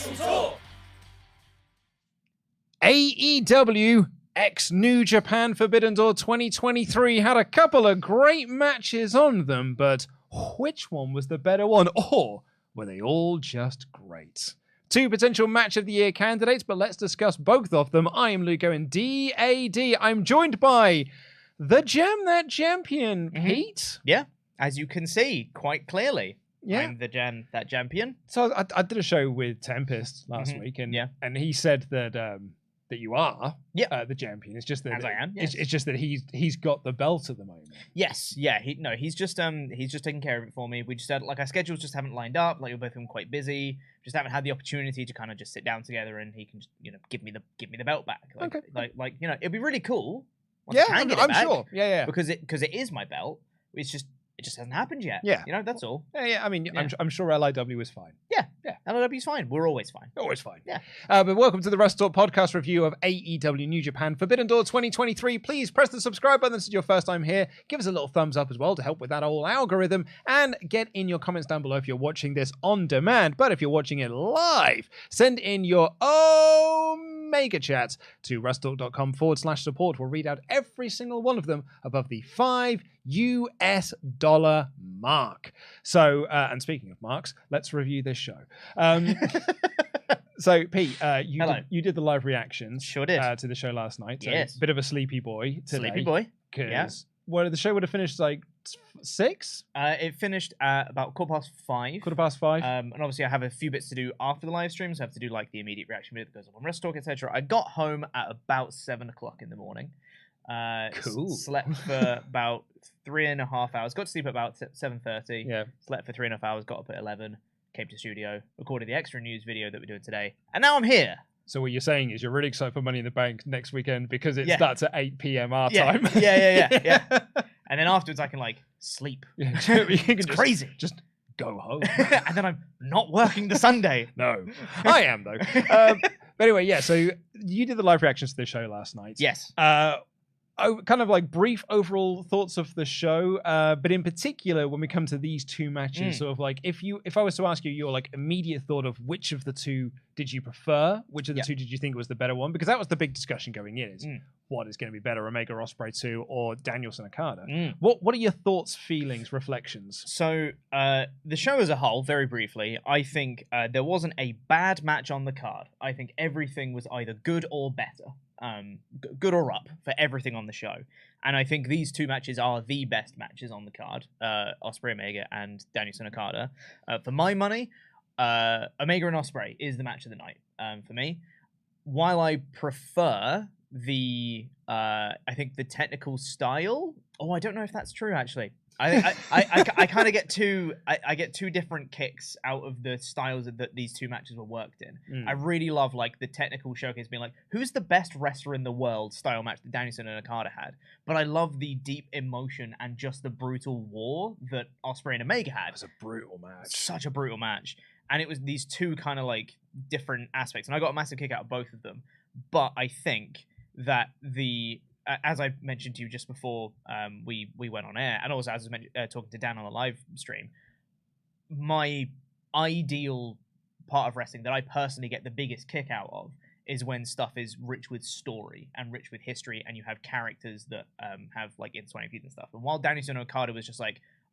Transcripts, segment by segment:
WrestleTalk! AEW X New Japan Forbidden Door 2023 had a couple of great matches on them, but which one was the better one? Or were they all just great? Two potential Match of the Year candidates, but let's discuss both of them. I am Lugo in DAD. I'm joined by the Gem That Champion, Pete. Yeah, as you can see quite clearly. Yeah. I'm the Gem That Champion. So I did a show with Tempest last week, and he said that that you are the champion. It's just that as I am. Yes. It's just that he's got the belt at the moment. Yes, yeah. He's just taking care of it for me. We just had our schedules just haven't lined up. Like we've both been quite busy. Just haven't had the opportunity to kind of just sit down together, and he can just, give me the belt back. Like it'd be really cool. I'm sure. Yeah. Because it is my belt. It just hasn't happened yet. Yeah. That's all. Yeah. I mean, I'm sure LIW is fine. Yeah. LIW is fine. We're always fine. Always fine. Yeah. But welcome to the WrestleTalk Podcast review of AEW New Japan Forbidden Door 2023. Please press the subscribe button if this is your first time here. Give us a little thumbs up as well to help with that whole algorithm. And get in your comments down below if you're watching this on demand. But if you're watching it live, send in your OmegaChats to WrestleTalk.com/support. We'll read out every single one of them above the $5 mark. So, and speaking of marks, let's review this show. So, Pete, you did the live reactions. Sure did. To the show last night. So yes. Bit of a sleepy boy today. Sleepy boy. Because the show would have finished like 6? It finished at about 5:15. 5:15. And obviously I have a few bits to do after the live streams. I have to do like the immediate reaction video that goes up on WrestleTalk, etc. I got home at about 7 o'clock in the morning. Cool. Slept for about 3.5 hours. Got to sleep at about 7:30. Yeah. Slept for 3.5 hours. Got up at 11. Came to studio. Recorded the extra news video that we're doing today. And now I'm here. So what you're saying is you're really excited for Money in the Bank next weekend because it starts at 8 p.m. our time. Yeah. And then afterwards I can sleep. Yeah. It's crazy. Just go home. And then I'm not working the Sunday. No, I am though. But anyway, so you did the live reactions to the show last night. Yes. Kind of brief overall thoughts of the show, but in particular when we come to these two matches, sort of if I was to ask you your immediate thought of which of the two did you prefer, which of the two did you think was the better one, because that was the big discussion going in, is what is going to be better, Omega Ospreay 2 or Danielson Okada? What are your thoughts, feelings, reflections? So the show as a whole, very briefly, I think there wasn't a bad match on the card. I think everything was either good or better. Good or up for everything on the show, and I think these two matches are the best matches on the card. Osprey Omega and Danielson Okada. For my money, Omega and Osprey is the match of the night for me. While I prefer the I think the technical style. Oh, I don't know if that's true actually. I kind of get two different kicks out of the styles that these two matches were worked in. I really love the technical showcase being who's the best wrestler in the world style match that Danielson and Okada had. But I love the deep emotion and just the brutal war that Osprey and Omega had. It was a brutal match. Such a brutal match. And it was these two kind of different aspects. And I got a massive kick out of both of them. But I think that as I mentioned to you just before we went on air, and also as I mentioned, talking to Dan on the live stream, my ideal part of wrestling that I personally get the biggest kick out of is when stuff is rich with story and rich with history, and you have characters that have intertwining feet and stuff. And while Danielson Okada was just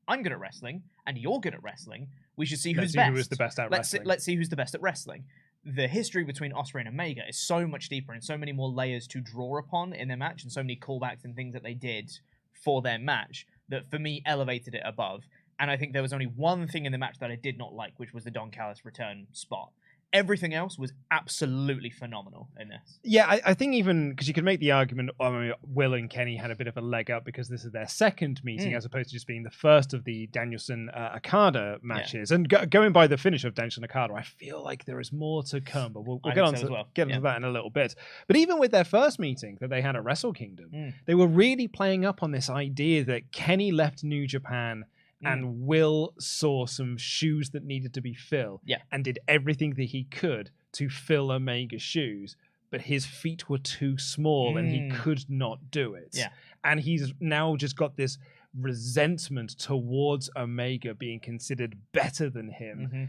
I'm good at wrestling, and you're good at wrestling, we should see who's best. Who is the best at wrestling. Let's see who's the best at wrestling. The history between Osprey and Omega is so much deeper and so many more layers to draw upon in their match, and so many callbacks and things that they did for their match that for me elevated it above. And I think there was only one thing in the match that I did not like, which was the Don Callis return spot. Everything else was absolutely phenomenal in this. Yeah, I think even because you could make the argument, Will and Kenny had a bit of a leg up because this is their second meeting as opposed to just being the first of the Danielson Okada matches. And going by the finish of Danielson Okada, I feel like there is more to come, but we'll get onto that in a little bit. But even with their first meeting that they had at Wrestle Kingdom, they were really playing up on this idea that Kenny left New Japan and Will saw some shoes that needed to be filled and did everything that he could to fill Omega's shoes, but his feet were too small and he could not do it. Yeah. And he's now just got this resentment towards Omega being considered better than him.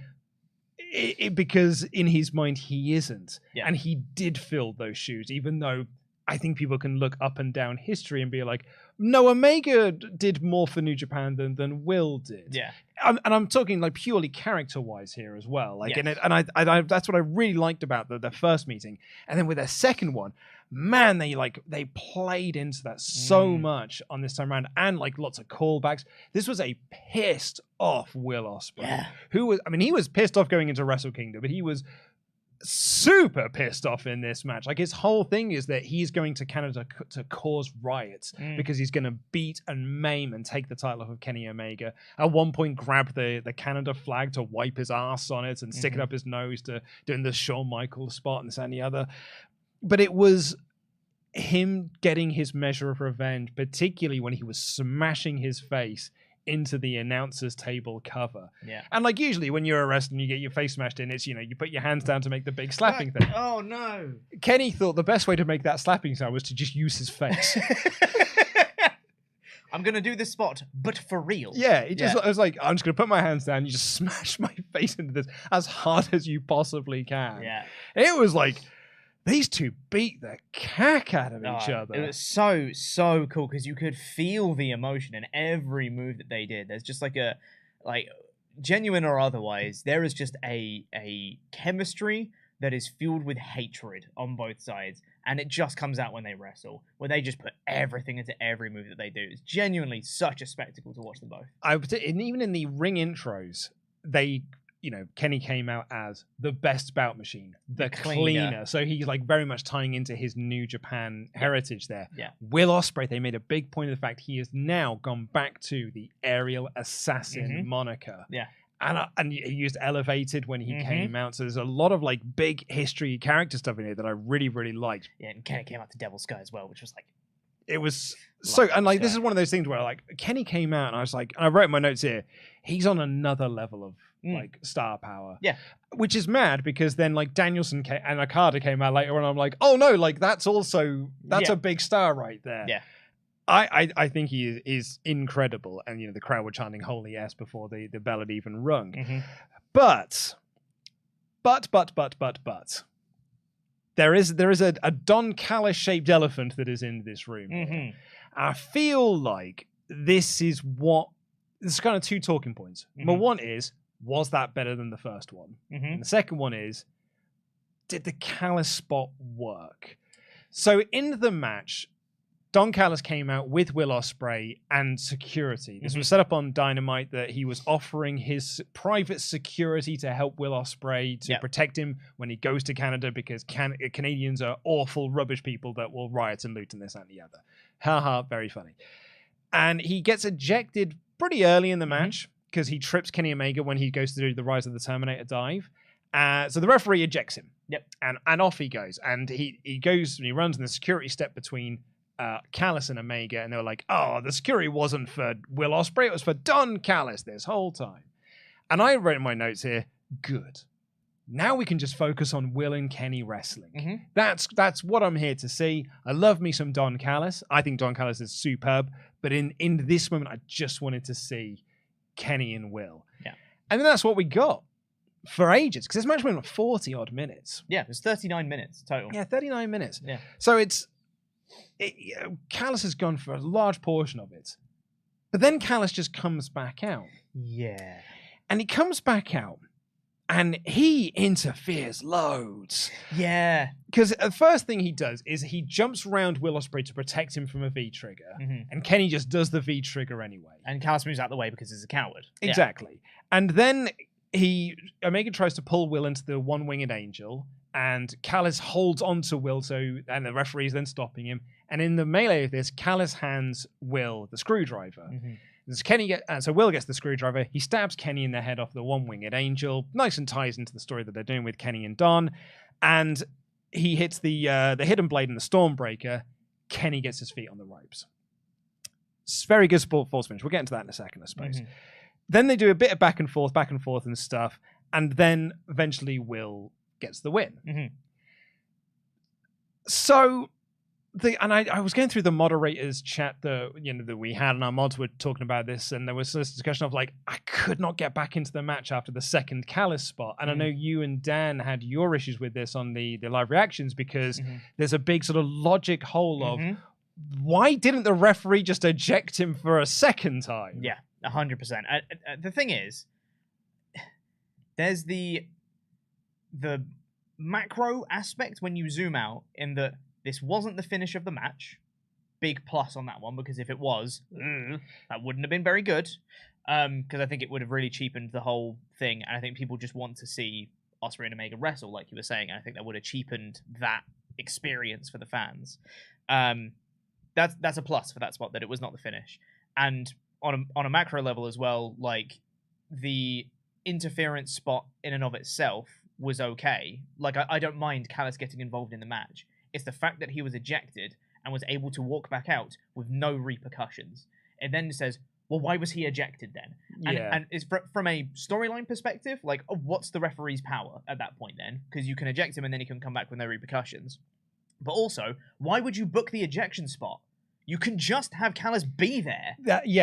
because in his mind he isn't. Yeah. And he did fill those shoes, even though I think people can look up and down history and be like, no, Omega did more for New Japan than Will did. Yeah. And I'm talking like purely character-wise here as well. Like, Yes. and I that's what I really liked about the first meeting. And then with their second one, man, they played into that so much on this time around, and like lots of callbacks. This was a pissed off Will Ospreay, he was pissed off going into Wrestle Kingdom, but he was super pissed off in this match. Like, his whole thing is that he's going to Canada to cause riots because he's going to beat and maim and take the title off of Kenny Omega. At one point, grab the Canada flag to wipe his ass on it and stick it up his nose to doing the Shawn Michaels spot and this and the other. But it was him getting his measure of revenge, particularly when he was smashing his face into the announcer's table cover. Yeah. And like usually when you're a wrestler and you get your face smashed in, it's, you put your hands down to make the big slapping thing. Oh no. Kenny thought the best way to make that slapping sound was to just use his face. I'm going to do this spot, but for real. Yeah, I was like, I'm just going to put my hands down, you just smash my face into this as hard as you possibly can. Yeah. It was like, these two beat the cack out of each other. It was so cool because you could feel the emotion in every move that they did. There's just like genuine or otherwise, there is just a chemistry that is filled with hatred on both sides, and it just comes out when they wrestle, where they just put everything into every move that they do. It's genuinely such a spectacle to watch them both. And even in the ring intros, Kenny came out as the best bout machine, the cleaner. So he's like very much tying into his New Japan heritage there. Yeah. Will Ospreay, they made a big point of the fact he has now gone back to the aerial assassin moniker. Yeah. And he used elevated when he came out. So there's a lot of like big history character stuff in here that I really, really liked. Yeah, and Kenny came out to Devil's Sky as well, which was like, it was so, and like, this is one of those things where like Kenny came out and I was like, and I wrote in my notes here, he's on another level of like star power. Yeah. Which is mad because then like Danielson and Okada came out later and I'm like, oh no, like that's a big star right there. Yeah. I think he is incredible. And the crowd were chanting holy S before the bell had even rung. But there is a Don Callis shaped elephant that is in this room. I feel like this is kind of two talking points. Number one is, was that better than the first one? And the second one is, did the Callis spot work? So in the match, Don Callis came out with Will Ospreay and security. This was set up on Dynamite that he was offering his private security to help Will Ospreay to protect him when he goes to Canada because Canadians are awful, rubbish people that will riot and loot and this and the other. Haha, very funny. And he gets ejected pretty early in the match because he trips Kenny Omega when he goes to do the Rise of the Terminator dive. So the referee ejects him. Yep. And off he goes. And he goes and he runs in the security step between Callis and Omega, and they were like, oh, the security wasn't for Will Ospreay, it was for Don Callis this whole time. And I wrote in my notes here, good. Now we can just focus on Will and Kenny wrestling. That's what I'm here to see. I love me some Don Callis. I think Don Callis is superb, but in this moment, I just wanted to see Kenny and Will. Yeah. And then that's what we got for ages, because this match went on 40 odd minutes. Yeah, it was 39 minutes total. Yeah, 39 minutes. Yeah. So Callis has gone for a large portion of it. But then Callis just comes back out. Yeah. And he comes back out and he interferes loads. Yeah. Because the first thing he does is he jumps around Will Ospreay to protect him from a V-trigger. And Kenny just does the V-trigger anyway. And Callis moves out of the way because he's a coward. Exactly. Yeah. And then Omega tries to pull Will into the one-winged angel, and Callis holds onto Will, and the referee's then stopping him. And in the melee of this, Callis hands Will the screwdriver. So Will gets the screwdriver. He stabs Kenny in the head off the one-winged angel. Nice and ties into the story that they're doing with Kenny and Don. And he hits the hidden blade and the Stormbreaker. Kenny gets his feet on the ropes. It's very good false finish. We'll get into that in a second, I suppose. Then they do a bit of back and forth and stuff. And then eventually Will gets the win. So I was going through the moderators chat that we had, and our mods were talking about this, and there was this discussion of like, I could not get back into the match after the second Callis spot. And I know you and Dan had your issues with this on the live reactions because there's a big sort of logic hole of why didn't the referee just eject him for a second time? Yeah, 100%. The thing is, there's the macro aspect when you zoom out in that this wasn't the finish of the match. Big plus on that one, because if it was, that wouldn't have been very good. Because I think it would have really cheapened the whole thing, and I think people just want to see Osprey and Omega wrestle, like you were saying, and I think that would have cheapened that experience for the fans. That's a plus for that spot, that it was not the finish. And on a macro level as well, like the interference spot in and of itself was okay. Like I don't mind Callis getting involved in the match. It's the fact that he was ejected and was able to walk back out with no repercussions. It then says, well, why was he ejected then? And it's from a storyline perspective, like, what's the referee's power at that point then? Because you can eject him and then he can come back with no repercussions. But also, why would you book the ejection spot? You can just have Callis be there.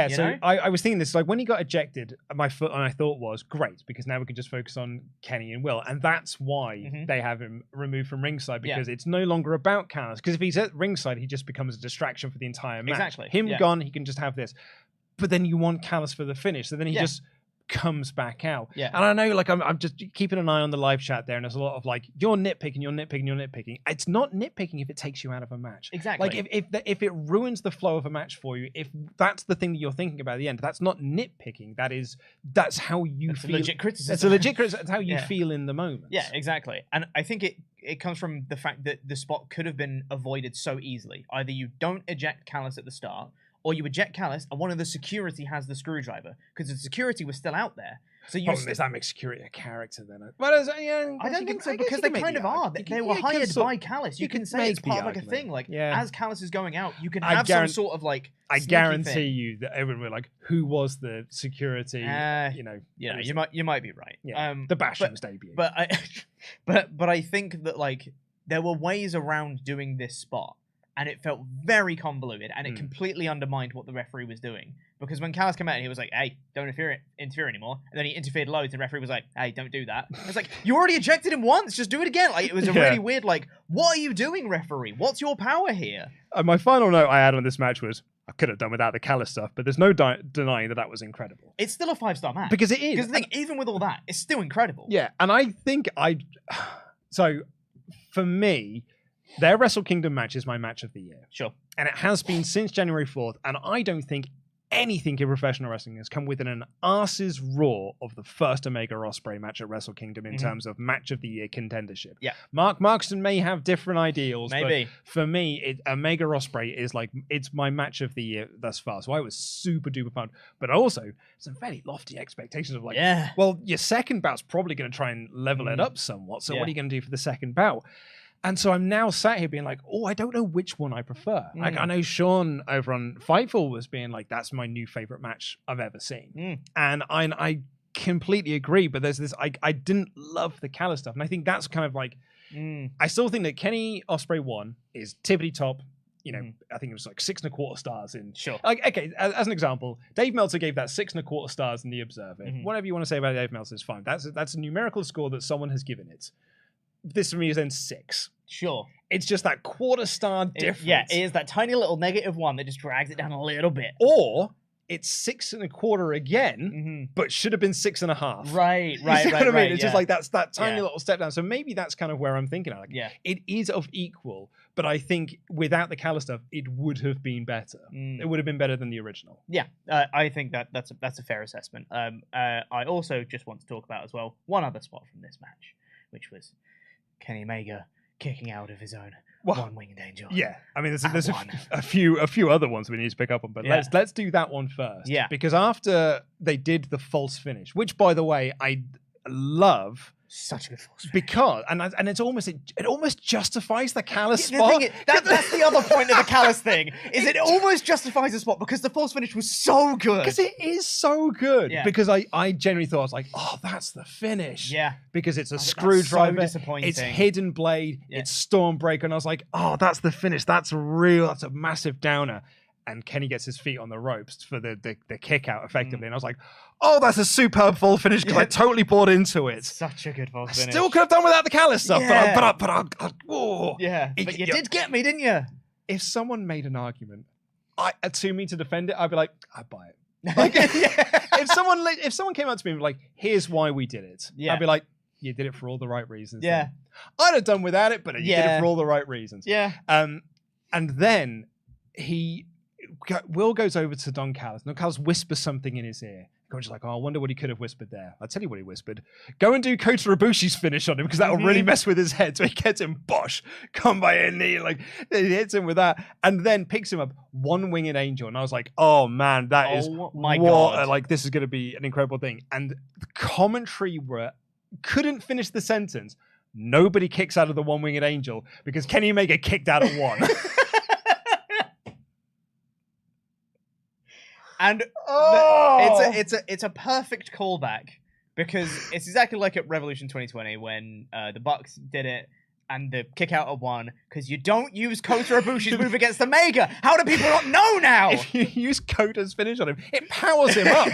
So I was thinking this, like when he got ejected, my thought was great, because now we can just focus on Kenny and Will. And that's why they have him removed from ringside, because it's no longer about Callis. Because if he's at ringside, he just becomes a distraction for the entire match. Exactly. Him gone, he can just have this. But then you want Callis for the finish. So then he just comes back out. Yeah. And I know, like, I'm just keeping an eye on the live chat there, and there's a lot of like, you're nitpicking. It's not nitpicking if it takes you out of a match. Exactly. Like if it ruins the flow of a match for you, if that's the thing that you're thinking about at the end, that's not nitpicking. That's how you feel. A legit criticism. It's a legit criticism. That's how you feel in the moment. Yeah, exactly. And I think it comes from the fact that the spot could have been avoided so easily. Either you don't eject Callis at the start, or you eject Callis and one of the security has the screwdriver, because the security was still out there. So you problem is that makes security a character then. Well, I don't think so, because they kind of are. They were hired by Callis. You can say it's part of like a thing. Like as Callis is going out, you can have some sort of like. I guarantee you that everyone will like, who was the security? You might be right. Yeah, the Basham's debut. But I think that like there were ways around doing this spot. And it felt very convoluted, and it completely undermined what the referee was doing. Because when Callis came out, he was like, hey, don't interfere anymore. And then he interfered loads, and the referee was like, hey, don't do that. It's like, you already ejected him once, just do it again. Like, it was a really weird, like, what are you doing, referee? What's your power here? My final note I had on this match was, I could have done without the Callis stuff, but there's no denying that was incredible. It's still a 5-star match. Because it is. Because the thing, even with all that, it's still incredible. Yeah, and I think so, for me, their Wrestle Kingdom match is my match of the year. Sure. And it has been since January 4th, and I don't think anything in professional wrestling has come within an arse's roar of the first Omega Ospreay match at Wrestle Kingdom in terms of match of the year contendership. Yeah. Mark Markston may have different ideals, maybe. But for me, Omega Ospreay is like, it's my match of the year thus far. So I was super duper pumped, but also some fairly lofty expectations of like, well, your second bout's probably going to try and level it up somewhat. So what are you going to do for the second bout? And so I'm now sat here being like, I don't know which one I prefer. Like, I know Sean over on Fightful was being like, that's my new favorite match I've ever seen. And I completely agree, but there's this, I didn't love the Callis stuff. And I think that's kind of like, I still think that Kenny Osprey 1 is tippity top. You know, I think it was like 6.25 stars in. Sure. Like, okay, as an example, Dave Meltzer gave that 6.25 stars in The Observer. Whatever you want to say about Dave Meltzer is fine. That's a numerical score that someone has given it. This for me is then 6. Sure. It's just that quarter-star difference. It is that tiny little -1 that just drags it down a little bit. Or it's 6.25 again, but should have been 6.5. Right. You know what I mean? It's just like that's that tiny little step down. So maybe that's kind of where I'm thinking. Like, it is of equal, but I think without the Callis stuff, it would have been better. It would have been better than the original. Yeah, I think that's a fair assessment. I also just want to talk about as well one other spot from this match, which was Kenny Omega kicking out of his own one-winged angel. Yeah, I mean, there's a few other ones we need to pick up on, but let's do that one first. Yeah, because after they did the false finish, which by the way I love. Such a good false finish. Because and it almost justifies the Callis spot. That's the other point of the Callis thing. Is it almost justifies the spot because the false finish was so good. Because it is so good. Yeah. Because I genuinely thought, I was like, oh, that's the finish. Yeah. Because it's a screwdriver. So disappointing. It's hidden blade. Yeah. It's Stormbreaker. And I was like, oh, that's the finish. That's real. That's a massive downer. And Kenny gets his feet on the ropes for the kick out effectively. And I was like, oh, that's a superb full finish because I totally bought into it. Such a good full finish. Still could have done without the Callis stuff, yeah. but oh. Yeah, but you did get me, didn't you? If someone made an argument to me to defend it, I'd be like, I'd buy it. Like, if someone came up to me and was like, here's why we did it, I'd be like, you did it for all the right reasons. Yeah. Then. I'd have done without it, but you did it for all the right reasons. Yeah. And then Will goes over to Don Callis. Don Callis whispers something in his ear. Goes like, oh, I wonder what he could have whispered there. I'll tell you what he whispered. Go and do Kota Ibushi's finish on him because that will really mess with his head. So he gets him, bosh, come by a knee. Like, he hits him with that and then picks him up, one-winged angel. And I was like, oh, man, that is my God. Like, this is going to be an incredible thing. And the commentary couldn't finish the sentence. Nobody kicks out of the one-winged angel because Kenny Omega kicked out at one. And it's a perfect callback because it's exactly like at Revolution 2020 when the Bucks did it and the kick out of one because you don't use Kota Ibushi's move against Omega. How do people not know now? If you use Kota's finish on him, it powers him up.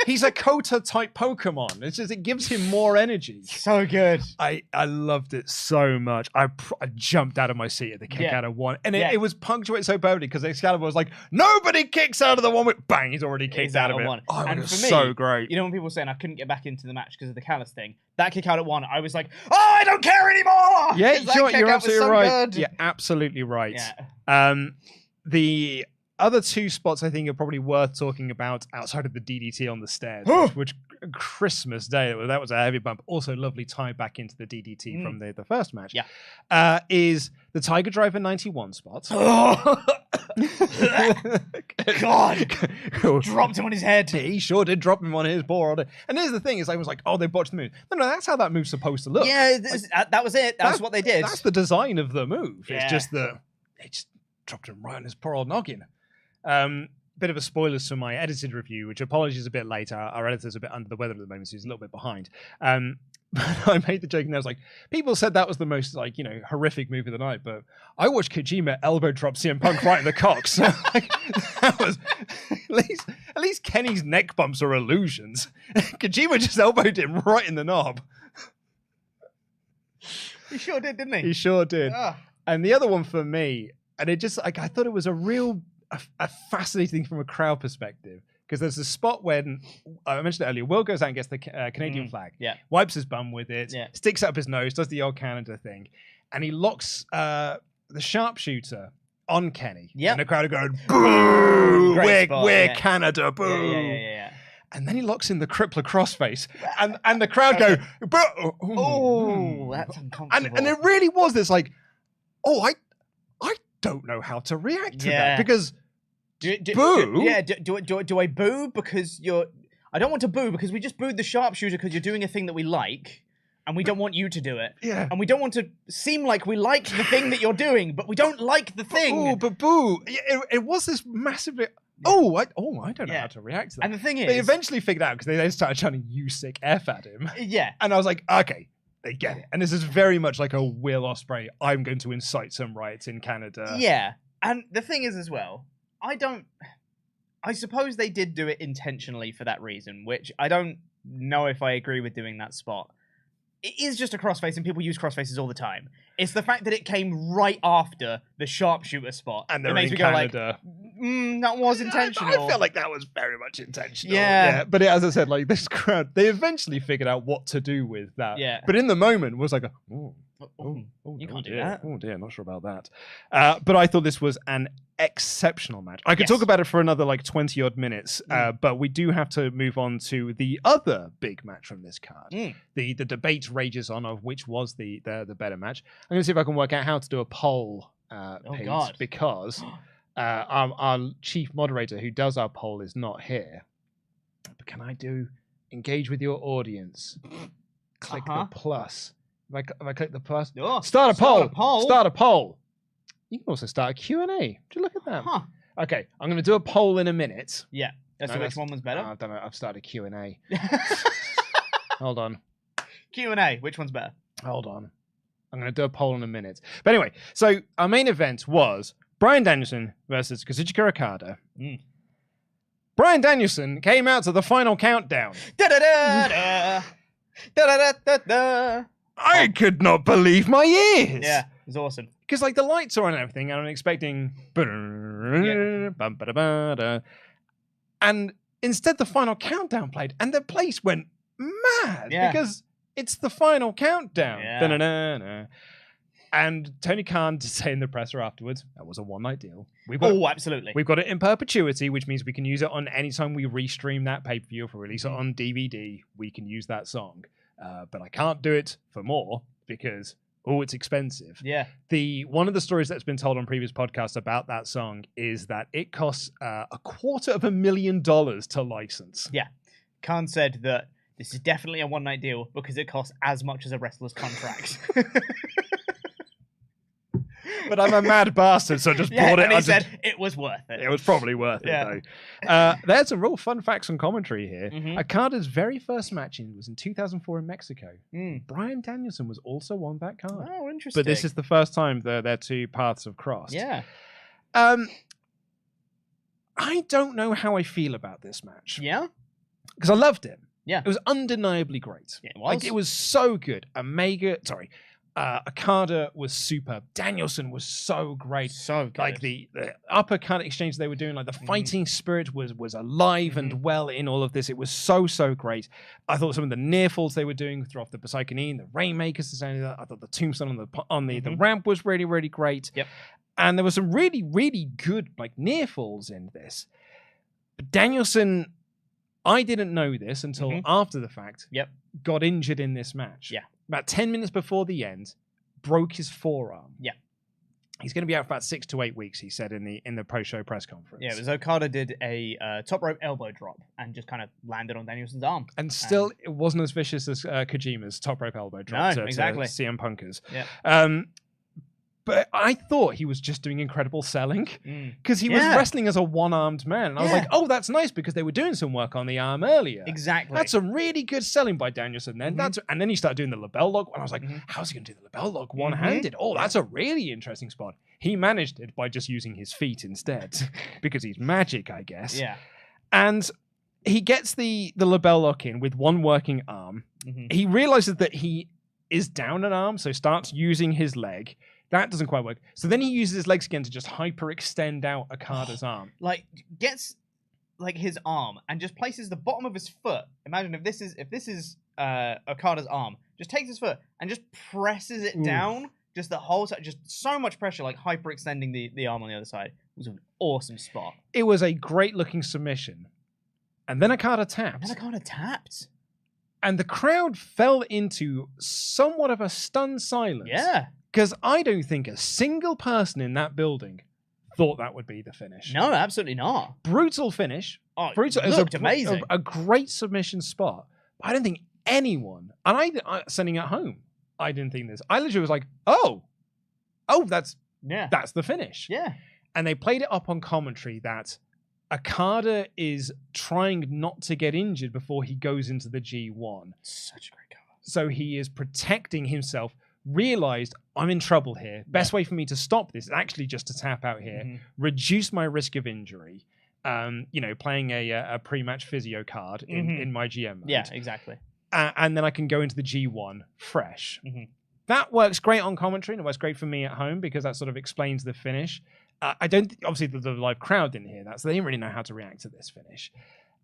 He's a Kota type Pokemon. It's just, it gives him more energy. So good. I loved it so much. I jumped out of my seat at the kick out of one. And it was punctuated so perfectly because Excalibur was like, nobody kicks out of the one with bang, he's already kicked out of it. One. Oh, and it was for me, so great. You know when people were saying I couldn't get back into the match because of the Callis thing? That kick out at one, I was like, oh, I don't care anymore! Yeah, you're absolutely right. Good. You're absolutely right. Yeah. The other two spots I think are probably worth talking about outside of the DDT on the stairs, which Christmas Day, that was a heavy bump. Also lovely tie back into the DDT from the first match. Yeah. Is the Tiger Driver 91 spot. God. Dropped him on his head. He sure did drop him on his board. And here's the thing, is I was like, oh, they botched the move. No, that's how that move's supposed to look. Yeah, that was it. That's what they did. That's the design of the move. Yeah. It's just that they just dropped him right on his poor old noggin. Bit of a spoilers for my edited review, which apologies a bit late. Our editor's a bit under the weather at the moment, so he's a little bit behind. But I made the joke and I was like, people said that was the most horrific move of the night, but I watched Kojima elbow drop CM Punk right in the cock. So that was at least Kenny's neck bumps are illusions. Kojima just elbowed him right in the knob. He sure did, didn't he? He sure did. And the other one for me, and it just I thought it was a fascinating thing from a crowd perspective. Because there's a spot when, I mentioned it earlier, Will goes out and gets the Canadian flag, wipes his bum with it, sticks up his nose, does the old Canada thing, and he locks the sharpshooter on Kenny. And the crowd are going, boo! We're Canada, boo! Yeah. And then he locks in the crippler crossface, and the crowd go, boo! Oh, that's uncomfortable. And it really was this I don't know how to react to that, because... boo? Do I boo because you're... I don't want to boo because we just booed the sharpshooter because you're doing a thing that we like, and we don't want you to do it. Yeah. And we don't want to seem like we like the thing that you're doing, but we don't like the thing. Oh, but boo. It was this massively... I don't know how to react to that. And the thing is... They eventually figured out because they then started chanting "you sick F" at him. Yeah. And I was like, okay, they get it. And this is very much like a Will Ospreay, I'm going to incite some riots in Canada. Yeah. And the thing is as well... I suppose they did do it intentionally for that reason, which I don't know if I agree with doing that spot. It is just a crossface, and people use crossfaces all the time. It's the fact that it came right after the sharpshooter spot. And they're in Canada. That was intentional. I felt like that was very much intentional. Yeah. But as I said, this crowd, they eventually figured out what to do with that. Yeah. But in the moment was like, you can't do that. Oh dear, not sure about that. But I thought this was an exceptional match. I could talk about it for another 20 odd minutes, but we do have to move on to the other big match from this card. The debate rages on of which was the better match. I'm going to see if I can work out how to do a poll, Pete, because our chief moderator who does our poll is not here. But can I engage with your audience click the plus. If I click the plus, Oh, start a poll. Start a poll. You can also start a Q&A. Would you look at that? Huh. Okay, I'm going to do a poll in a minute. Yeah. So which one was better? I don't know. I've started a Q&A. Hold on. Q&A. Which one's better? Hold on. I'm going to do a poll in a minute. But anyway, so our main event was Bryan Danielson versus Kazuchika Okada. Bryan Danielson came out to the final countdown. I could not believe my ears. Yeah, it was awesome. Because like the lights are on and everything, and I'm expecting... And instead the final countdown played, and the place went mad because it's the final countdown. Yeah. And Tony Khan did say in the presser afterwards, that was a one-night deal. Absolutely. We've got it in perpetuity, which means we can use it on any time we restream that pay-per-view. If we release it on DVD, we can use that song. But I can't do it for more because, it's expensive. Yeah. One of the stories that's been told on previous podcasts about that song is that it costs $250,000 to license. Yeah. Khan said that this is definitely a one-night deal because it costs as much as a wrestler's contract. But I'm a mad bastard, so I just bought it. And he said it was worth it. It was probably worth it, though. There's some real fun facts and commentary here. Okada's very first match was in 2004 in Mexico. Bryan Danielson was also on that card. Oh, interesting. But this is the first time their two paths have crossed. Yeah. I don't know how I feel about this match. Yeah? Because I loved it. Yeah. It was undeniably great. Yeah, it was. Like, it was so good. Okada was superb. Danielson was so great. So good. Like the uppercut exchange they were doing, like the fighting spirit was alive and well in all of this. It was so great. I thought some of the near falls they were doing through off the Psychonine, the Rainmakers, I thought the tombstone on the ramp was really, really great. Yep. And there was some really, really good like near falls in this. But Danielson, I didn't know this until after the fact. Yep. Got injured in this match. Yeah. About 10 minutes before the end, broke his forearm. Yeah. He's going to be out for about 6 to 8 weeks, he said in the post-show press conference. Yeah, it was Okada did a top rope elbow drop and just kind of landed on Danielson's arm. And still, it wasn't as vicious as Kojima's top rope elbow drop to CM Punkers. Yeah. But I thought he was just doing incredible selling because he was wrestling as a one-armed man. And I was like, oh, that's nice because they were doing some work on the arm earlier. Exactly. That's a really good selling by Danielson then. And then he started doing the label lock. And I was like, how's he going to do the label lock one-handed? Oh, that's a really interesting spot. He managed it by just using his feet instead because he's magic, I guess. Yeah. And he gets the label lock in with one working arm. He realizes that he is down an arm, so starts using his leg. That doesn't quite work. So then he uses his legs again to just hyperextend out Okada's arm. Like, gets like his arm and just places the bottom of his foot. Imagine if this is Okada's arm, just takes his foot and just presses it down. Just the whole side, just so much pressure, like hyperextending the arm on the other side. It was an awesome spot. It was a great looking submission. And then Okada tapped. And the crowd fell into somewhat of a stunned silence. Yeah. Because I don't think a single person in that building thought that would be the finish. No, absolutely not. Brutal finish. Brutal. It looked amazing. A great submission spot. But I don't think anyone, and I sending it home, I didn't think this. I literally was like, oh, that's the finish. Yeah. And they played it up on commentary that Okada is trying not to get injured before he goes into the G1. Such a great cover. So he is protecting himself. Realized I'm in trouble here. Best way for me to stop this is actually just to tap out here, reduce my risk of injury. Playing a pre-match physio card in my GM mode. Yeah, exactly. And then I can go into the G1 fresh. That works great on commentary, and it works great for me at home because that sort of explains the finish. Obviously the live crowd didn't hear that, so they didn't really know how to react to this finish.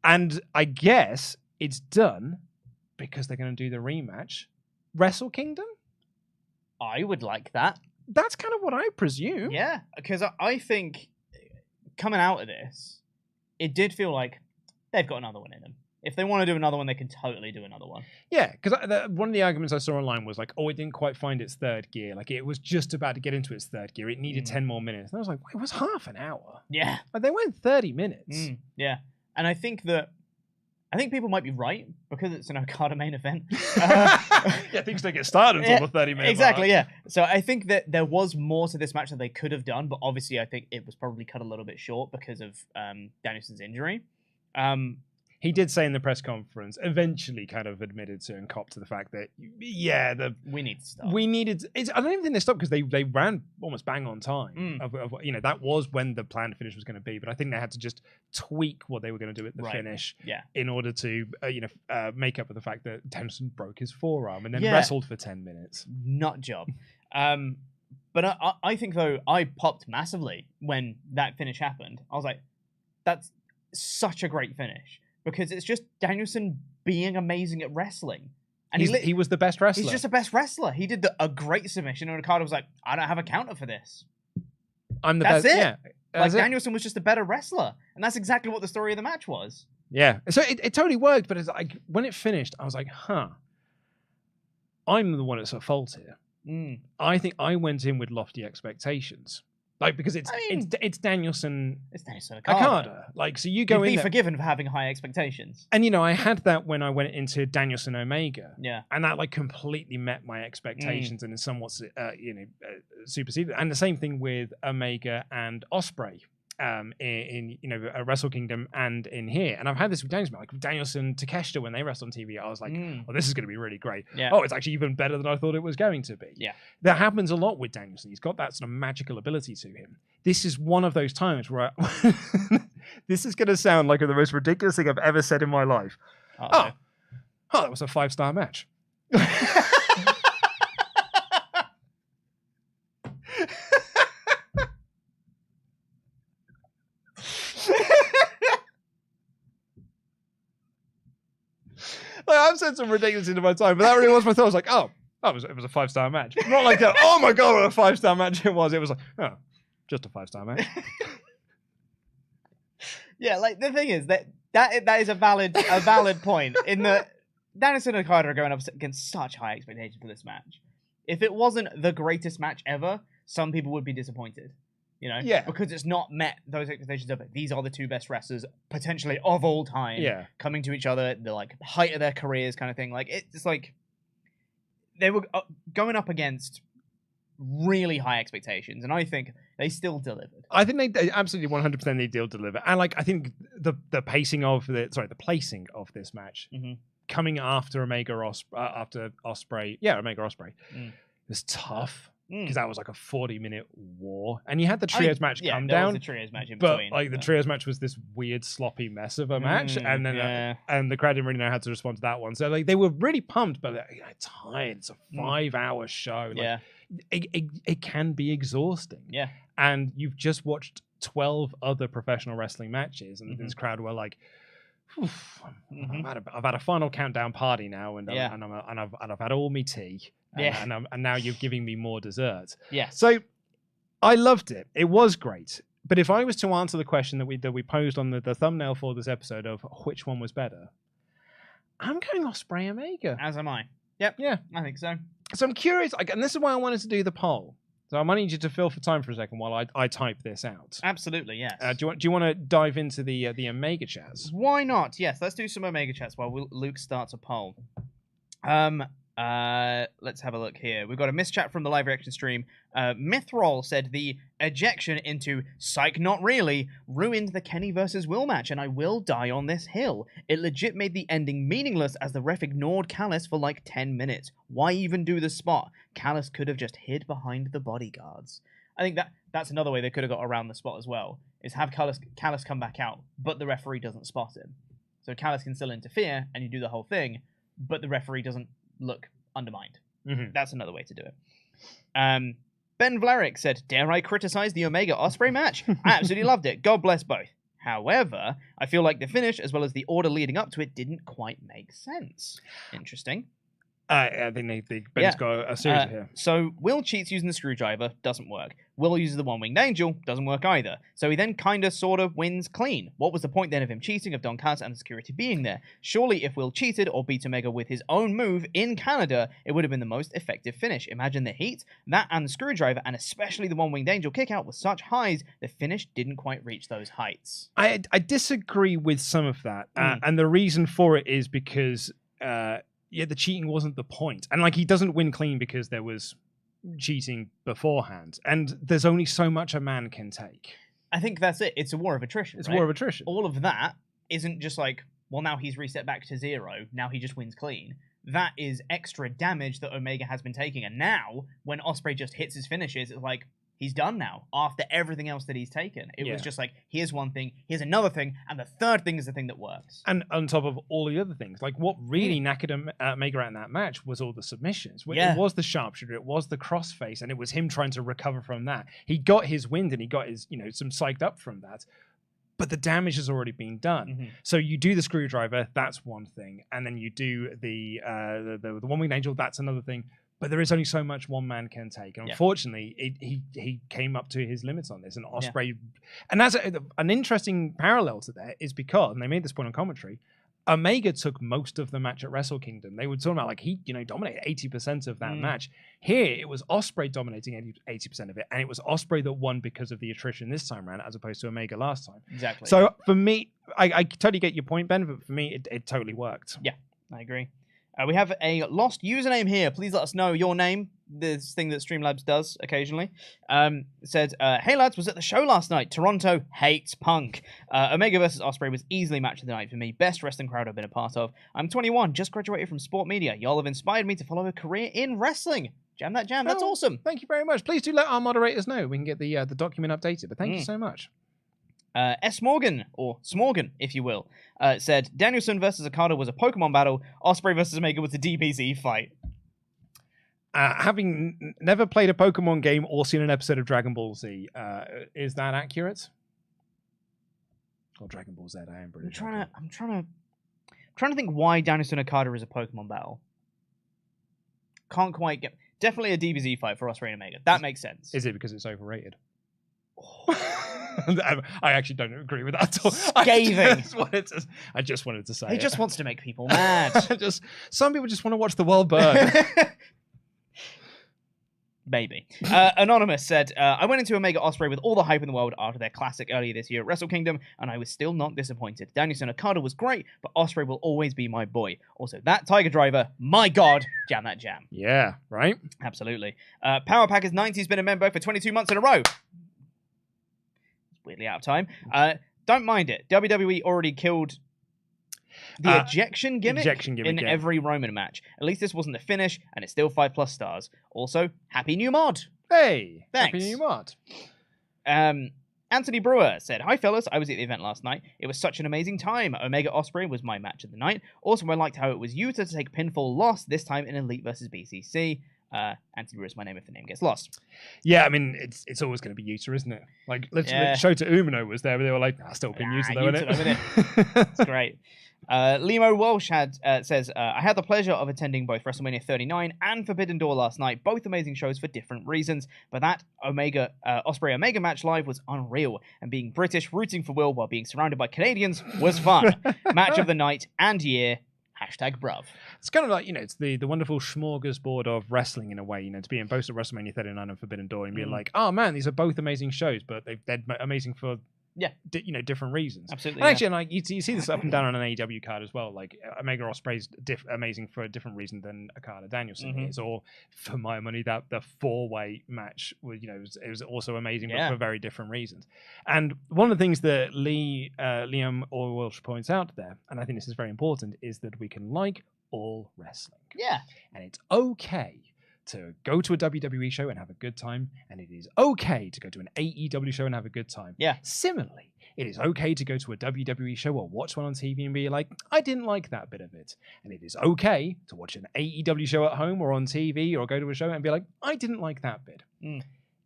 And I guess it's done because they're going to do the rematch. Wrestle Kingdom? I would like that. That's kind of what I presume. Yeah, because I think coming out of this, it did feel like they've got another one in them. If they want to do another one, they can totally do another one. Yeah, because one of the arguments I saw online was like, it didn't quite find its third gear. Like, it was just about to get into its third gear. It needed 10 more minutes. And I was like, wait, it was half an hour. Yeah. Like, they went 30 minutes. Yeah. And I think that I think people might be right because it's an Okada main event. Yeah, things don't get started until the 30-minute exactly, mark. yeah. So I think that there was more to this match that they could have done, but obviously I think it was probably cut a little bit short because of Danielson's injury. He did say in the press conference, eventually kind of admitted to and copped to the fact that, we need to stop. I don't even think they stopped because they ran almost bang on time. That was when the planned finish was going to be, but I think they had to just tweak what they were going to do at the finish in order to, make up for the fact that Danielson broke his forearm and then wrestled for 10 minutes. Nut job. But I think, though, I popped massively when that finish happened. I was like, that's such a great finish. Because it's just Danielson being amazing at wrestling. And he was the best wrestler. He's just the best wrestler. He did a great submission, and Okada was like, I don't have a counter for this. I'm the that's best. It. Yeah, like, Danielson was just a better wrestler. And that's exactly what the story of the match was. Yeah. So it totally worked, but it's like, when it finished, I was like, I'm the one that's at fault here. I think I went in with lofty expectations. Like, because it's Danielson. It's Danielson Okada. Like, so you go in. You'd be there, forgiven for having high expectations. And I had that when I went into Danielson Omega. Yeah. And that like completely met my expectations and is somewhat superseded. And the same thing with Omega and Osprey. In Wrestle Kingdom and in here, and I've had this with Danielson, like Danielson Takeshita when they wrestled on TV. I was like, "Oh, this is going to be really great." Yeah. Oh, it's actually even better than I thought it was going to be. Yeah, that happens a lot with Danielson. He's got that sort of magical ability to him. This is one of those times where this is going to sound like the most ridiculous thing I've ever said in my life. Oh, that was a 5-star match. I've said some ridiculous into my time, but that really was my thought. I was like, it was a 5-star match. Not like that. Oh my god, what a 5-star match it was. It was like, just a 5-star match. Yeah, like the thing is that is a valid point. In the Danielson and Okada are going up against such high expectations for this match. If it wasn't the greatest match ever, some people would be disappointed. Because it's not met those expectations of it. These are the two best wrestlers potentially of all time coming to each other at the like height of their careers kind of thing. Like it's like they were going up against really high expectations, and I think they still delivered. I think they absolutely 100% they did deliver, and like I think the placing of this match coming after Omega Osprey, Omega Osprey was tough. Because that was like a 40-minute war, and you had the trios match come down. Was the trios match in but between, like the trios match was this weird sloppy mess of a match, and then and the crowd didn't really know how to respond to that one. So like they were really pumped, but tired. It's a 5-hour show. Like, it can be exhausting. Yeah, and you've just watched 12 other professional wrestling matches, and this crowd were like, I've had a final countdown party now, and I've had all my tea. And now you're giving me more dessert. Yeah. So I loved it. It was great. But if I was to answer the question that we posed on the thumbnail for this episode of which one was better, I'm going Osprey Omega. As am I. Yep. Yeah. I think so. So I'm curious, and this is why I wanted to do the poll. So I might need you to fill for time for a second while I type this out. Absolutely, yes. Do you want to dive into the Omega chats? Why not? Yes, let's do some Omega chats while Luke starts a poll. Let's have a look here. We've got a mischat from the live reaction stream. Mithrol said the ejection into Psych Not Really ruined the Kenny versus Will match, and I will die on this hill. It legit made the ending meaningless as the ref ignored Callis for like 10 minutes. Why even do the spot? Callis could have just hid behind the bodyguards. I think that's another way they could have got around the spot as well, is have Callis come back out, but the referee doesn't spot him. So Callis can still interfere, and you do the whole thing, but the referee doesn't look undermined. That's another way to do it. Ben Vlarik said, dare I criticize the Omega Osprey match? I absolutely loved it. God bless both. However, I feel like the finish, as well as the order leading up to it, didn't quite make sense. Interesting. I think Ben's got a series here. So Will cheats using the screwdriver, doesn't work. Will uses the one-winged angel, doesn't work either. So he then kind of sort of wins clean. What was the point then of him cheating, of Don Callis and the security being there? Surely if Will cheated or beat Omega with his own move in Canada, it would have been the most effective finish. Imagine the heat, that and the screwdriver, and especially the one-winged angel kick-out with such highs, the finish didn't quite reach those heights. I disagree with some of that. And the reason for it is because... the cheating wasn't the point. And like he doesn't win clean because there was cheating beforehand. And there's only so much a man can take. I think that's it. It's a war of attrition. It's a war of attrition. All of that isn't just like, well, now he's reset back to 0. Now he just wins clean. That is extra damage that Omega has been taking. And now, when Ospreay just hits his finishes, it's like, he's done now after everything else that he's taken. It was just like, here's one thing, here's another thing, and the third thing is the thing that works. And on top of all the other things, like what really knackered Omega out in that match was all the submissions. It was the sharpshooter, it was the crossface, and it was him trying to recover from that. He got his wind and he got his, some psyched up from that. But the damage has already been done. So you do the screwdriver, that's one thing, and then you do the one-winged angel, that's another thing. But there is only so much one man can take. And unfortunately, he came up to his limits on this. And Ospreay... And that's an interesting parallel to that is because, and they made this point on commentary, Omega took most of the match at Wrestle Kingdom. They were talking about, like, he dominated 80% of that match. Here, it was Ospreay dominating 80% of it. And it was Ospreay that won because of the attrition this time around, as opposed to Omega last time. Exactly. So, for me, I totally get your point, Ben, but for me, it totally worked. Yeah, I agree. We have a lost username here. Please let us know your name. This thing that Streamlabs does occasionally. Said, hey lads, was at the show last night. Toronto hates punk. Omega versus Ospreay was easily match of the night for me. Best wrestling crowd I've been a part of. I'm 21, just graduated from sport media. Y'all have inspired me to follow a career in wrestling. Jam that jam. That's awesome. Thank you very much. Please do let our moderators know. We can get the document updated. But thank you so much. S. Morgan, or Smorgan, if you will, said, Danielson versus Okada was a Pokemon battle. Ospreay versus Omega was a DBZ fight. Having never played a Pokemon game or seen an episode of Dragon Ball Z, is that accurate? Or Dragon Ball Z, I am British. I'm trying to think why Danielson Okada is a Pokemon battle. Can't quite get... Definitely a DBZ fight for Ospreay and Omega. That makes sense. Is it because it's overrated? I actually don't agree with that at all. Scathing. I just wanted to say he just wants to make people mad. Some people just want to watch the world burn. Maybe. Anonymous said, I went into Omega Ospreay with all the hype in the world after their classic earlier this year at Wrestle Kingdom, and I was still not disappointed. Danielson Okada was great, but Ospreay will always be my boy. Also, that Tiger Driver, my God, jam that jam. Yeah, right? Absolutely. Power Packers 90's been a member for 22 months in a row. Weirdly out of time. Don't mind it. WWE already killed the ejection gimmick in every Roman match. At least this wasn't the finish, and it's still 5+ stars. Also, happy new mod. Hey, thanks. Happy new mod. Anthony Brewer said, hi fellas, I was at the event last night. It was such an amazing time. Omega Ospreay was my match of the night. Also, I liked how it was Yuta to take pinfall loss, this time in Elite versus BCC. Anthony Brewer is my name if the name gets lost. Yeah, I mean, it's always going to be Yuta, isn't it? Like, Shota Umino was there, but they were like, still pin Yuta though, isn't it? It's great. Limo Walsh says, I had the pleasure of attending both WrestleMania 39 and Forbidden Door last night, both amazing shows for different reasons, but that Ospreay Omega match live was unreal, and being British rooting for Will while being surrounded by Canadians was fun. Match of the night and year. #bruv. It's kind of like, it's the wonderful smorgasbord of wrestling in a way, to be in both at WrestleMania 39 and Forbidden Door and be like, oh man, these are both amazing shows, but they're amazing for different reasons. Absolutely. And actually, like you see this up and down on an AEW card as well. Like Omega Ospreay's amazing for a different reason than Okada Danielson is, or for my money, that the 4-way match was, it was also amazing, but for very different reasons. And one of the things that Liam Orwelsh points out there, and I think this is very important, is that we can like all wrestling. Yeah. And it's okay to go to a WWE show and have a good time, and it is okay to go to an AEW show and have a good time. Yeah. Similarly, it is okay to go to a WWE show or watch one on TV and be like, I didn't like that bit of it. And it is okay to watch an AEW show at home or on TV or go to a show and be like, I didn't like that bit.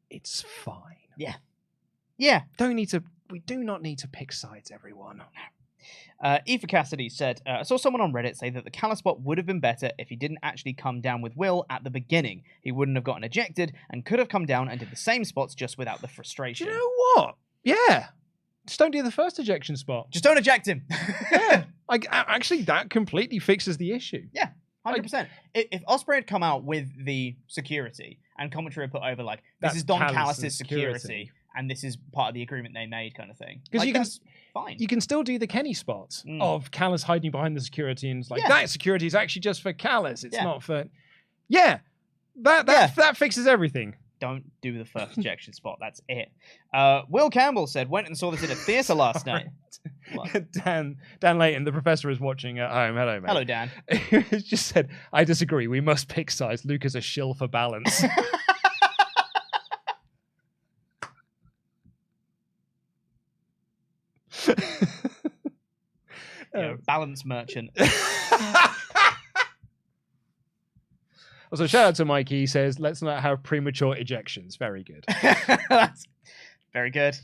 It's fine. Yeah. Yeah. We do not need to pick sides, everyone. Aoife Cassidy said, I saw someone on Reddit say that the Callis spot would have been better if he didn't actually come down with Will at the beginning. He wouldn't have gotten ejected and could have come down and did the same spots just without the frustration. Do you know what? Yeah. Just don't do the first ejection spot. Just don't eject him. Yeah. Actually, that completely fixes the issue. Yeah, 100%. If Osprey had come out with the security and commentary had put over, like, this is Don Callis' security. And this is part of the agreement they made, kind of thing. Because that's fine. You can still do the Kenny spots of Callis hiding behind the security, and it's like that security is actually just for Callis. It's not for. Yeah, that fixes everything. Don't do the first ejection spot. That's it. Will Campbell said, went and saw this in a theatre last night. Dan Layton, the professor, is watching at home. Hello, mate. Hello, Dan. He just said, I disagree. We must pick sides. Luke is a shill for balance. Balance merchant. Also, shout out to Mikey. He says, let's not have premature ejections. Very good. That's very good.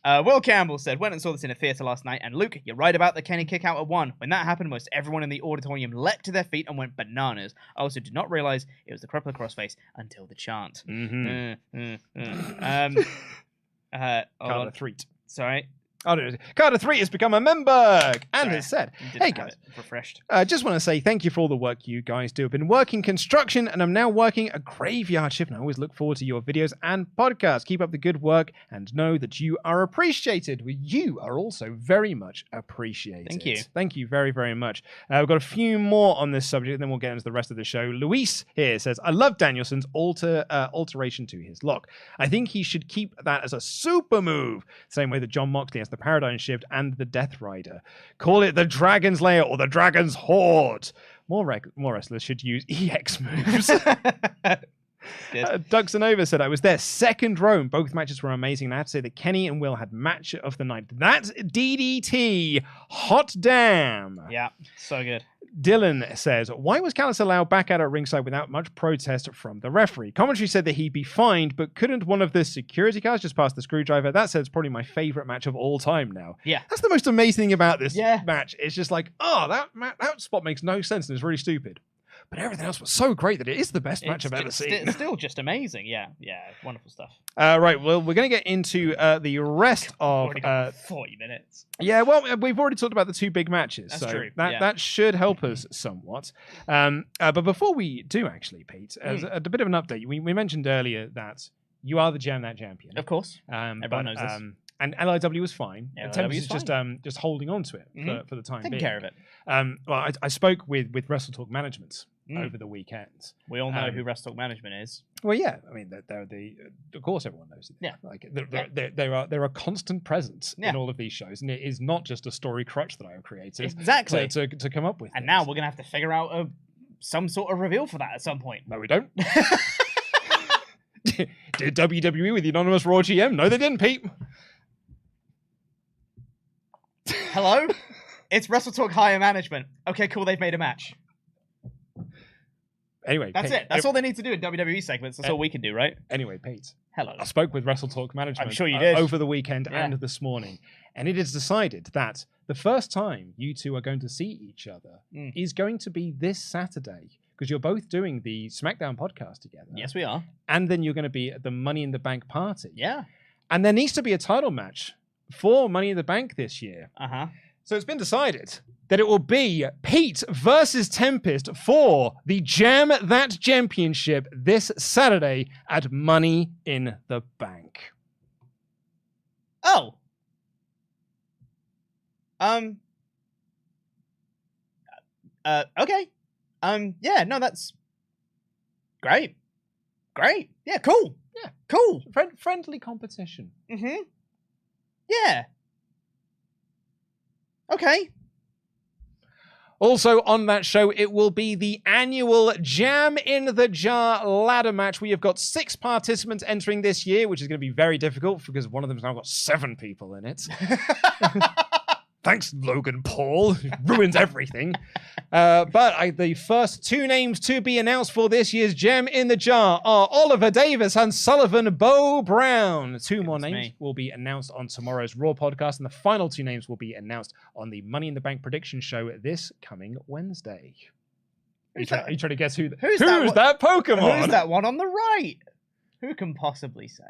Will Campbell said, went and saw this in a theatre last night, and Luke, you're right about the Kenny kick out at 1. When that happened, most everyone in the auditorium leapt to their feet and went bananas. I also did not realise it was the crippler crossface until the chant. Carter Threat. Sorry. Carter 3 has become a member and has said, hey guys, refreshed. Just want to say thank you for all the work you guys do. I've been working construction and I'm now working a graveyard shift, and I always look forward to your videos and podcasts. Keep up the good work and know that you are appreciated. You are also very much appreciated. Thank you. Thank you very, very much. We've got a few more on this subject, and then we'll get into the rest of the show. Luis here says, I love Danielson's alteration to his lock. I think he should keep that as a super move, same way that John Moxley has the Paradigm Shift and the Death Rider. Call it the Dragon's Lair or the Dragon's Horde. More wrestlers should use EX moves. Duxanova said, I was there second row. Both matches were amazing. And I have to say that Kenny and Will had match of the night. That's DDT. Hot damn. Yeah, so good. Dylan says, why was Callis allowed back out at ringside without much protest from the referee? Commentary said that he'd be fined, but couldn't one of the security guys just pass the screwdriver? That said, it's probably my favorite match of all time now. Yeah. That's the most amazing thing about this match. It's just like, that spot makes no sense and it's really stupid. But everything else was so great that it is the best match I've ever seen. It's still just amazing. Yeah, wonderful stuff. Right, well, we're going to get into the rest of... 40 minutes. Yeah, well, we've already talked about the two big matches. That's true. That should help us somewhat. But before we do, actually, Pete, as a bit of an update, we mentioned earlier that you are the Jam That Champion. Of course. Everyone knows this. And LIW was fine. LIW is just holding on to it for the time being. Taking care of it. Well, I spoke with WrestleTalk Management over the weekend. We all know who WrestleTalk Management is. Well, yeah. I mean, they're of course everyone knows it. Yeah. Like they're a constant presence in all of these shows, and it is not just a story crutch that I have created exactly to come up with. And now we're gonna have to figure out some sort of reveal for that at some point. No, we don't. Did WWE with the anonymous Raw GM? No, they didn't, Pete. Hello? It's WrestleTalk Higher Management. Okay, cool, they've made a match. Anyway, that's it. That's all they need to do in WWE segments. That's all we can do, right? Anyway, Pete. Hello. I spoke with WrestleTalk Management I'm sure you did. Over the weekend and this morning, and it is decided that the first time you two are going to see each other is going to be this Saturday, because you're both doing the SmackDown podcast together. Yes, we are. And then you're going to be at the Money in the Bank party. Yeah. And there needs to be a title match for Money in the Bank this year. Uh-huh. So it's been decided that it will be Pete versus Tempest for the Jam That Championship this Saturday at Money in the Bank. Oh. Okay. Yeah, no, that's great. Great. Yeah, cool. Yeah. Cool. Friendly competition. Mm-hmm. Yeah. Okay. Also on that show, it will be the annual Jam in the Jar ladder match. We have got 6 participants entering this year, which is going to be very difficult because one of them's now got 7 people in it. Thanks, Logan Paul. Ruins everything. But the first 2 names to be announced for this year's Gem in the Jar are Oliver Davis and Sullivan Bo Brown. 2 more names will be announced on tomorrow's Raw podcast, and the final 2 names will be announced on the Money in the Bank prediction show this coming Wednesday. Are you trying to guess who's that Pokemon? Who's that one on the right? Who can possibly say?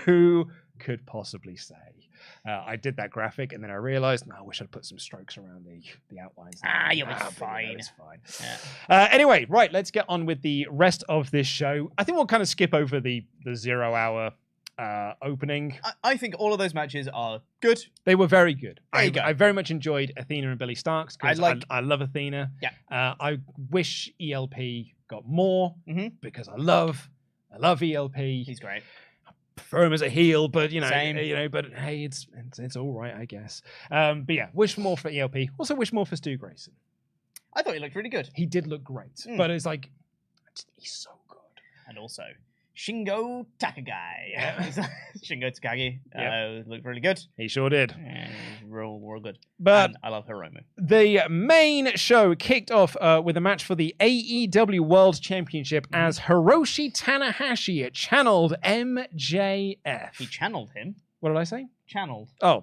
Who could possibly say? I did that graphic and then I realized, I wish I'd put some strokes around the outlines. You'll be fine. It's fine. Yeah. Anyway, right, let's get on with the rest of this show. I think we'll kind of skip over the 0 hour opening. I think all of those matches are good. They were very good. I very much enjoyed Athena and Billy Starks because I love Athena. Yeah. I wish ELP got more because I love ELP. He's great. Prefer him as a heel, but Same. but hey, it's all right, I guess. But yeah, wish more for ELP. Also, wish more for Stu Grayson. I thought he looked really good. He did look great, but it's like he's so good. And also Shingo Takagi. Shingo Takagi looked really good. He sure did. Real good. But and I love Hiromu. The main show kicked off with a match for the AEW World Championship as Hiroshi Tanahashi channeled MJF. He channeled him? What did I say? Channeled. Oh,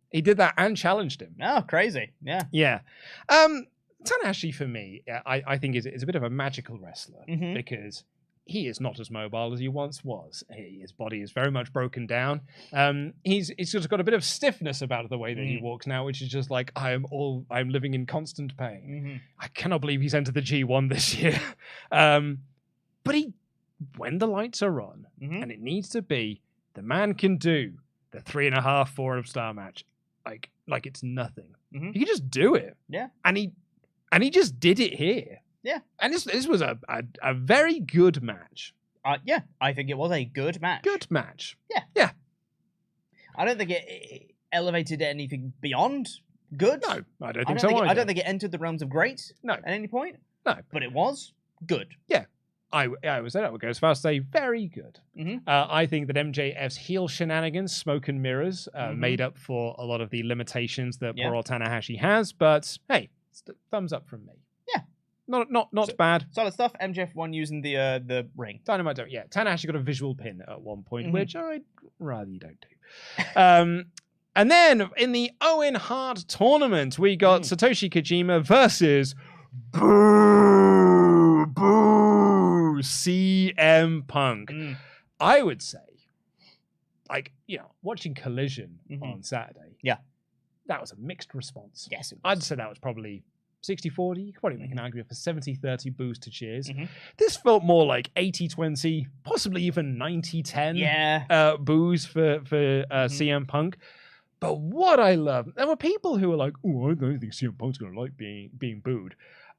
he did that and challenged him. Oh, crazy. Yeah. Yeah. Tanahashi, for me, I think is a bit of a magical wrestler because he is not as mobile as he once was. His body is very much broken down. He's just got a bit of stiffness about the way that he walks now, which is just like I'm living in constant pain. I cannot believe he's entered the G1 this year. But when the lights are on, and it needs to be, the man can do the 3.5, 4 star match like it's nothing. He can just do it. Yeah, and he just did it here. Yeah. And this was a very good match. Yeah, I think it was a good match. Good match. Yeah. Yeah. I don't think it elevated anything beyond good. No, I don't think so either. I don't think it entered the realms of great at any point. No. But it was good. Yeah. I would go as far as to say very good. I think that MJF's heel shenanigans, smoke and mirrors, made up for a lot of the limitations that poor old Tanahashi has. But hey, thumbs up from me. Not bad. Solid stuff. MJF won using the ring. Dynamite don't. Yeah, Tanahashi got a visual pin at one point, which I'd rather you don't do. And then in the Owen Hart tournament, we got Satoshi Kojima versus CM Punk. I would say, watching Collision on Saturday. Yeah, that was a mixed response. Yes, it was. I'd say that was probably 60-40, you could probably make an argument for 70-30 boos to cheers. This felt more like 80-20, possibly even 90-10 boos for CM Punk. But what I love, there were people who were like, oh, I don't think CM Punk's going to like being booed.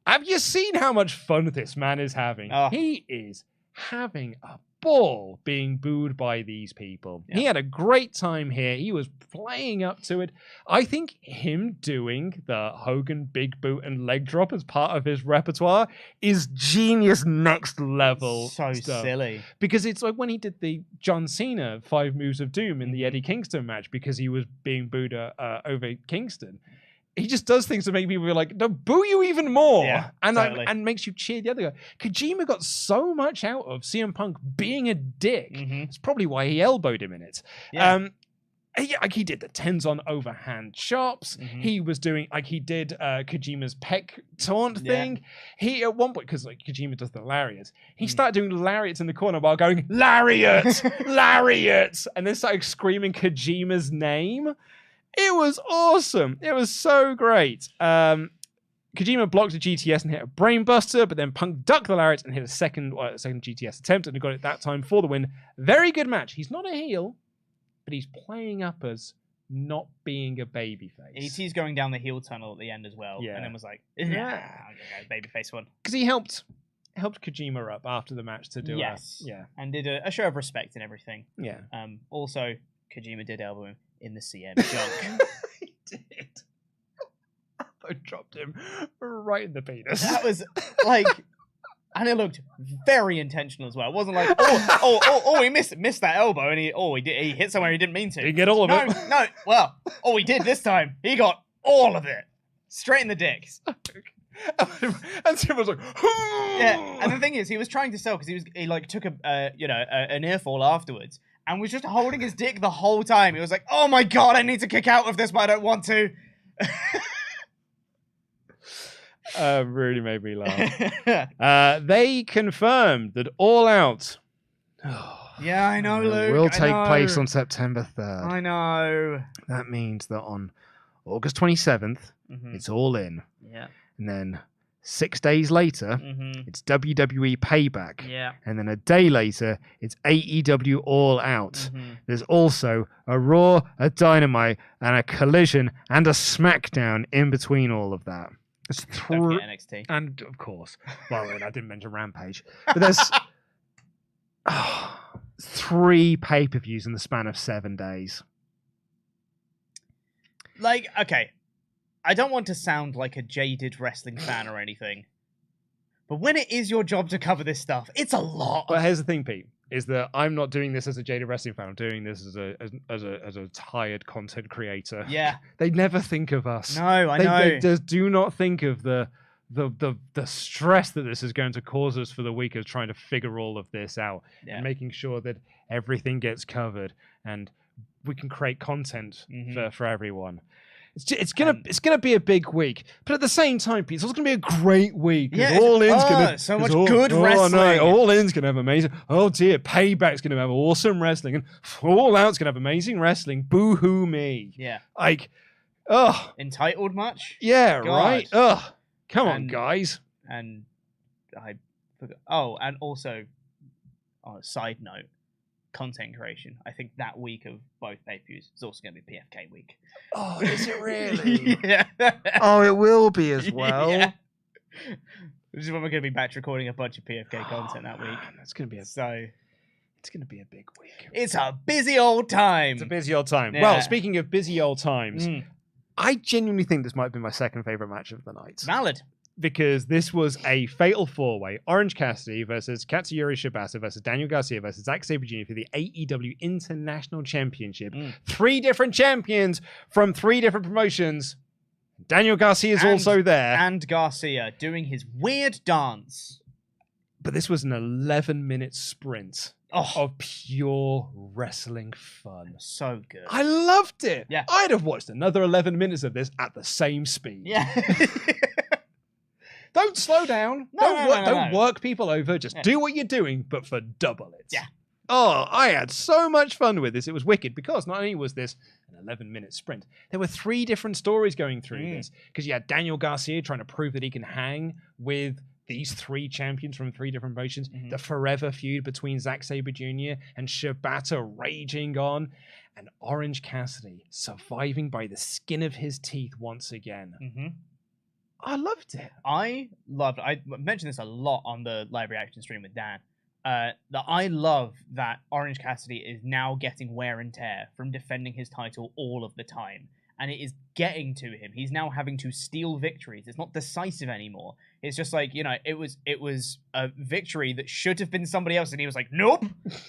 Have you seen how much fun this man is having? He is having a ball being booed by these people. He had a great time here. He was playing up to it. I think him doing the Hogan big boot and leg drop as part of his repertoire is genius next level so stuff. Silly. Because it's like when he did the John Cena 5 Moves of Doom in the Eddie Kingston match because he was being booed over Kingston. He just does things to make people be like, no, boo you even more. Yeah, and totally. and makes you cheer the other guy. Kojima got so much out of CM Punk being a dick. It's probably why he elbowed him in it. Yeah. He did the tens on overhand chops. He was doing, he did Kojima's peck taunt thing. He, at one point, because Kojima does the lariats, he started doing lariats in the corner while going, lariat, lariat, and then started screaming Kojima's name. It was awesome. It was so great. Kojima blocked a GTS and hit a brainbuster, but then Punk ducked the lariat and hit a second GTS attempt and got it that time for the win. Very good match. He's not a heel, but he's playing up as not being a babyface. He's going down the heel tunnel at the end as well, and then was like, I'm gonna go babyface one. Because he helped Kojima up after the match to do and did a show of respect and everything. Yeah. Also, Kojima did elbow him in the CM junk. He did. I dropped him right in the penis. That was like And it looked very intentional as well. It wasn't like, he missed that elbow, and he hit somewhere he didn't mean to. He didn't get all of it. No, well, he did this time. He got all of it. Straight in the dicks. And Tim was like, yeah. And the thing is, he was trying to sell because he took an earful afterwards and was just holding his dick the whole time. He was like, "Oh my god, I need to kick out of this, but I don't want to." Really made me laugh. They confirmed that All Out. Yeah, I know, Luke. Will take place on September 3rd. I know. That means that on August 27th, it's All In. Yeah. And then 6 days later, it's WWE Payback. Yeah. And then a day later, it's AEW All Out. There's also a Raw, a Dynamite, and a Collision, and a SmackDown in between all of that. It's Don't forget NXT. And of course, well, I didn't mention Rampage, but there's 3 pay-per-views in the span of 7 days. Like, okay, I don't want to sound like a jaded wrestling fan or anything, but when it is your job to cover this stuff, it's a lot. But here's the thing, Pete, is that I'm not doing this as a jaded wrestling fan. I'm doing this as a tired content creator. Yeah. They never think of us. No, I know. They just do not think of the stress that this is going to cause us for the week of trying to figure all of this out and making sure that everything gets covered and we can create content for everyone. It's gonna be a big week, but at the same time, Pete, it's also gonna be a great week. Yeah, All In's gonna so much good wrestling. No, All In's gonna have amazing. Oh dear, Payback's gonna have awesome wrestling, and All Out's gonna have amazing wrestling. Boo hoo me. Yeah. Like, entitled much? Yeah, God. Right. Come on, guys. And I forgot. Oh, and also, on a side note, content creation. I think that week of both pay-per-views is also going to be PFK week. Oh, is it really? Yeah. Oh, it will be as well. Yeah. Which is when we're going to be back recording a bunch of PFK content that week. Man, it's going to be It's going to be a big week. It's a busy old time. It's a busy old time. Yeah. Well, speaking of busy old times, I genuinely think this might be my second favorite match of the night. Valid. Because this was a fatal 4-way. Orange Cassidy versus Katsuyori Shibata versus Daniel Garcia versus Zack Sabre Jr. for the AEW International Championship. 3 different champions from 3 different promotions. Daniel Garcia is also there. And Garcia doing his weird dance. But this was an 11-minute sprint of pure wrestling fun. So good. I loved it. Yeah. I'd have watched another 11 minutes of this at the same speed. Yeah. Don't slow down. Don't work people over. Just do what you're doing, but for double it. Yeah. Oh, I had so much fun with this. It was wicked because not only was this an 11-minute sprint, there were 3 different stories going through this. Because you had Daniel Garcia trying to prove that he can hang with these 3 champions from 3 different promotions. The forever feud between Zack Sabre Jr. and Shibata raging on. And Orange Cassidy surviving by the skin of his teeth once again. I loved it. I mentioned this a lot on the live reaction stream with Dan. That I love that Orange Cassidy is now getting wear and tear from defending his title all of the time. And it is getting to him. He's now having to steal victories. It's not decisive anymore. It's just like, it was a victory that should have been somebody else. And he was like, nope,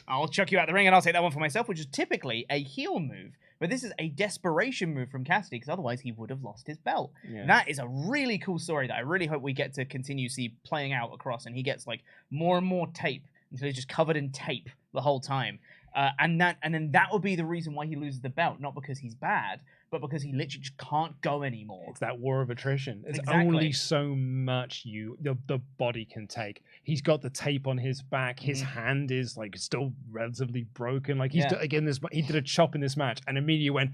I'll chuck you out the ring and I'll take that one for myself, which is typically a heel move. But this is a desperation move from Cassidy because otherwise he would have lost his belt. Yeah. That is a really cool story that I really hope we get to continue to see playing out across. And he gets like more and more tape until he's just covered in tape the whole time. And then that would be the reason why he loses the belt, not because he's bad, but because he literally just can't go anymore. It's that war of attrition. It's only so much the body can take. He's got the tape on his back. His hand is like still relatively broken. Like he did a chop in this match and immediately went,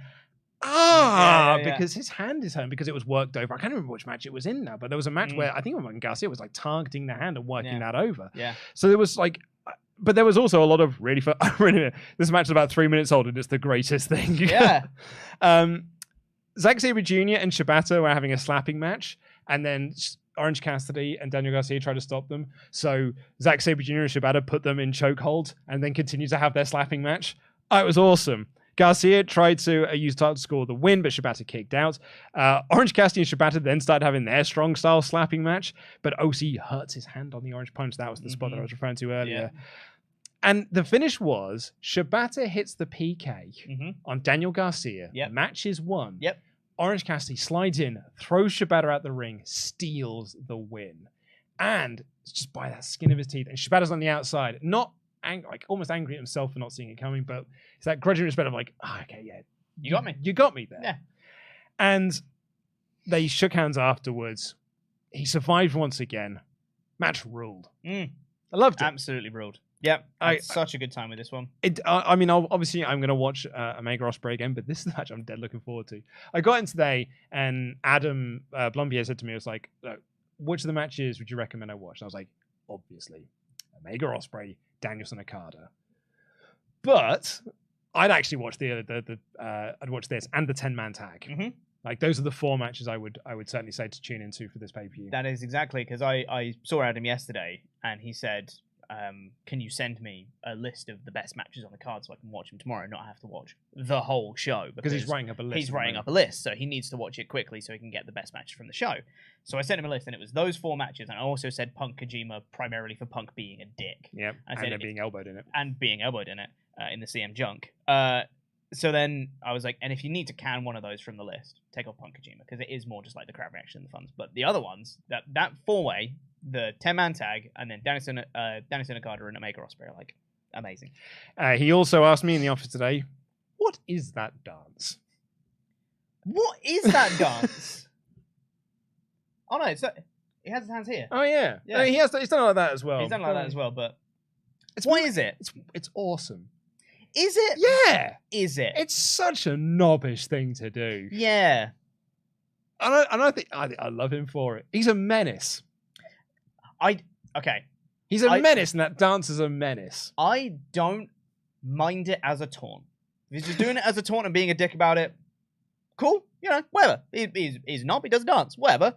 because his hand is hurt because it was worked over. I can't remember which match it was in now, but there was a match where I think Garcia was like targeting the hand and working that over. Yeah. So there was like. But there was also a lot of really fun. This match is about 3 minutes old, and it's the greatest thing. Yeah. Zack Sabre Jr. and Shibata were having a slapping match, and then Orange Cassidy and Daniel Garcia tried to stop them. So Zack Sabre Jr. and Shibata put them in chokehold, and then continued to have their slapping match. Oh, it was awesome. Garcia tried to use title to score the win, but Shibata kicked out. Orange Cassidy and Shibata then started having their strong style slapping match, but OC hurts his hand on the orange punch. That was the spot that I was referring to earlier. Yeah. And the finish was Shibata hits the PK on Daniel Garcia. Yep. Match is won. Yep. Orange Cassidy slides in, throws Shibata out the ring, steals the win. And it's just by that skin of his teeth. And Shibata's on the outside, not like almost angry at himself for not seeing it coming, but it's that grudging respect of like, okay, yeah, you got me. You got me there. Yeah. And they shook hands afterwards. He survived once again. Match ruled. I loved it. Absolutely ruled. Yep. I had such a good time with this one. I mean, obviously, I'm going to watch Omega Ospreay again, but this is the match I'm dead looking forward to. I got in today, and Adam Blumbier said to me, it was like, look, which of the matches would you recommend I watch? And I was like, obviously, Omega Ospreay, Danielson Okada. But I'd actually watch I'd watch this and the 10-man tag. Like, those are the 4 matches I would certainly say to tune into for this pay-per-view. That is exactly, because I saw Adam yesterday, and he said, can you send me a list of the best matches on the card so I can watch them tomorrow and not have to watch the whole show? Because he's writing up a list. He's writing up a list, so he needs to watch it quickly so he can get the best matches from the show. So I sent him a list, and it was those 4 matches, and I also said Punk Kojima primarily for Punk being a dick. Yep, and then being elbowed in it. And being elbowed in it in the CM Junk. So then I was like, and if you need to can one of those from the list, take off Punk Kojima, because it is more just like the crowd reaction and the funds. But the other ones, that 4-way, the 10-man tag, and then Danielson Okada and Omega Ospreay are like amazing. He also asked me in the office today, what is that dance? What is that dance? Oh no, he has his hands here. Oh yeah. No, he's done like that as well. He's done like that as well, but what is it? It's awesome. Is it? Yeah. Is it? It's such a knobbish thing to do. Yeah. And I think I love him for it. He's a menace. Okay. He's a menace, and that dance is a menace. I don't mind it as a taunt. If he's just doing it as a taunt and being a dick about it, cool. You know, whatever. He's not. He does dance. Whatever.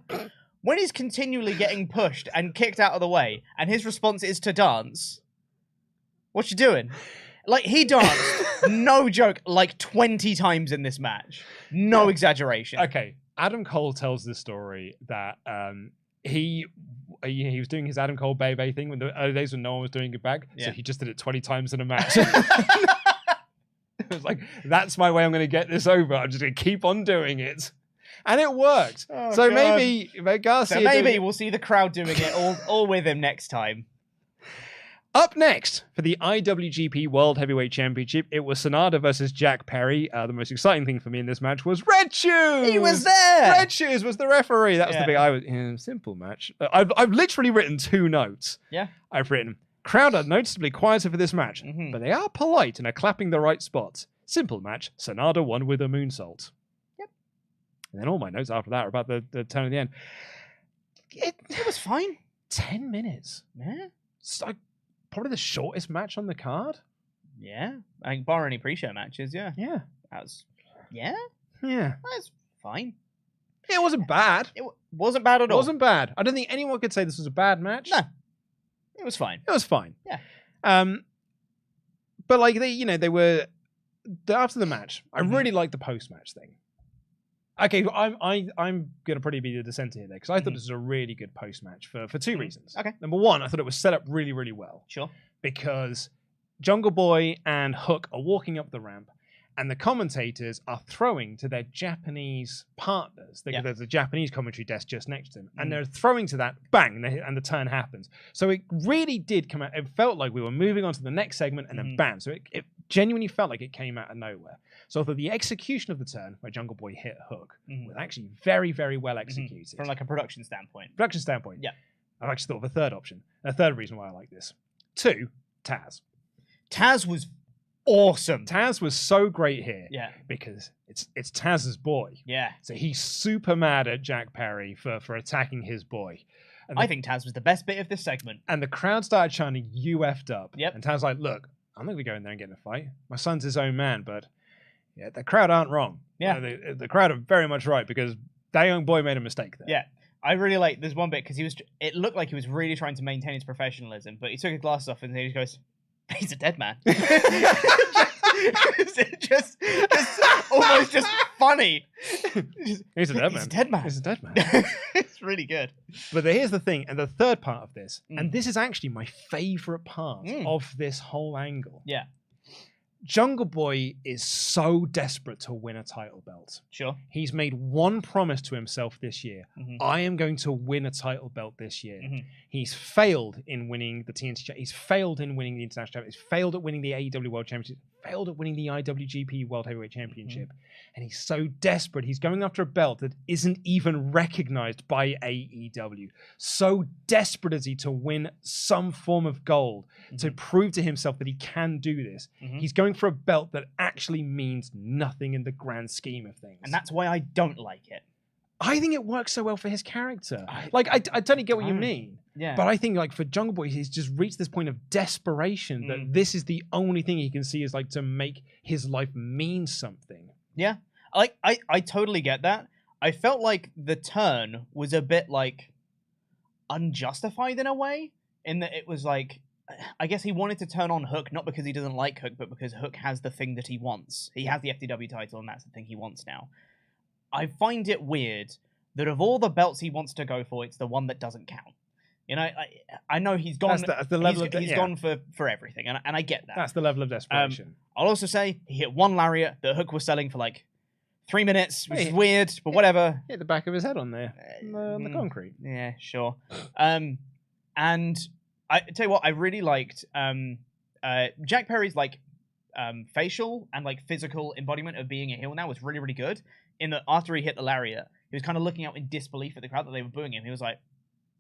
When he's continually getting pushed and kicked out of the way, and his response is to dance, what you doing? Like, he danced, no joke, like 20 times in this match. No exaggeration. Okay, Adam Cole tells this story that he was doing his Adam Cole Bebe thing when the early days when no one was doing it back, so he just did it 20 times in a match. It was like, that's my way I'm going to get this over. I'm just going to keep on doing it. And it worked. Oh, so God. maybe Garcia... So maybe we'll see the crowd doing it all with him next time. Up next, for the IWGP World Heavyweight Championship, it was Sanada versus Jack Perry. The most exciting thing for me in this match was Red Shoes! He was there! Red Shoes was the referee. That was the big... simple match. I've literally written 2 notes. Yeah. I've written, crowd are noticeably quieter for this match, but they are polite and are clapping the right spots. Simple match. Sanada won with a moonsault. Yep. And then all my notes after that are about the turn at the end. It was fine. 10 minutes. Yeah. It's like probably the shortest match on the card. Yeah. I think bar any pre-show matches, yeah. Yeah. That was... Yeah? Yeah. That's fine. It wasn't bad. It wasn't bad at all. It wasn't bad. I don't think anyone could say this was a bad match. No. It was fine. It was fine. Yeah. But like they were after the match. I really liked the post-match thing. Okay, I'm gonna probably be the dissenter here because I thought this was a really good post-match for 2 reasons. Okay. Number one, I thought it was set up really, really well. Sure. Because Jungle Boy and Hook are walking up the ramp, and the commentators are throwing to their Japanese partners. There's a Japanese commentary desk just next to them, and they're throwing to that, bang, and the turn happens. So it really did come out. It felt like we were moving on to the next segment, and then bam. So it genuinely felt like it came out of nowhere. So I thought the execution of the turn, where Jungle Boy hit Hook, was actually very, very well executed. From like a production standpoint. Yeah. I've actually thought of a third option. A third reason why I like this. 2, Taz. Taz was awesome. Taz was so great here. Yeah. Because it's Taz's boy. Yeah. So he's super mad at Jack Perry for attacking his boy. And I think Taz was the best bit of this segment. And the crowd started chanting, "You effed up." Yep. And Taz's like, look, I'm not going to go in there and get in a fight. My son's his own man, but yeah, the crowd aren't wrong. Yeah. The crowd are very much right because that young boy made a mistake there. Yeah. I really like there's one bit because it looked like he was really trying to maintain his professionalism, but he took his glasses off and he just goes, "He's a dead man." just almost just funny. He's a dead man. He's a dead man. He's a dead man. It's really good. But here's the thing, and the third part of this, and this is actually my favorite part of this whole angle. Yeah. Jungle Boy is so desperate to win a title belt. Sure. He's made one promise to himself this year. I am going to win a title belt this year. He's failed in winning the TNT. He's failed in winning the International Championship. He's failed at winning the AEW World Championship. Failed at winning the IWGP World Heavyweight Championship. And he's so desperate. He's going after a belt that isn't even recognized by AEW. So desperate is he to win some form of gold, to prove to himself that he can do this. He's going for a belt that actually means nothing in the grand scheme of things. And that's why I don't like it. I think it works so well for his character. I totally get what you mean. Yeah. But I think like for Jungle Boy, he's just reached this point of desperation that this is the only thing he can see is like to make his life mean something. Yeah. I totally get that. I felt like the turn was a bit like unjustified in a way, in that it was like, I guess he wanted to turn on Hook, not because he doesn't like Hook, but because Hook has the thing that he wants. He has the FTW title, and that's the thing he wants now. I find it weird that of all the belts he wants to go for, it's the one that doesn't count. You know, I know he's gone. That's the level he's gone for everything, and I get that. That's the level of desperation. I'll also say he hit one lariat that Hook was selling for like 3 minutes, which is weird, but whatever. Hit the back of his head on there, on the concrete. Yeah, sure. And I tell you what, I really liked Jack Perry's like facial and like physical embodiment of being a heel now was really, really good. In that after he hit the lariat, he was kind of looking out in disbelief at the crowd that they were booing him. He was like,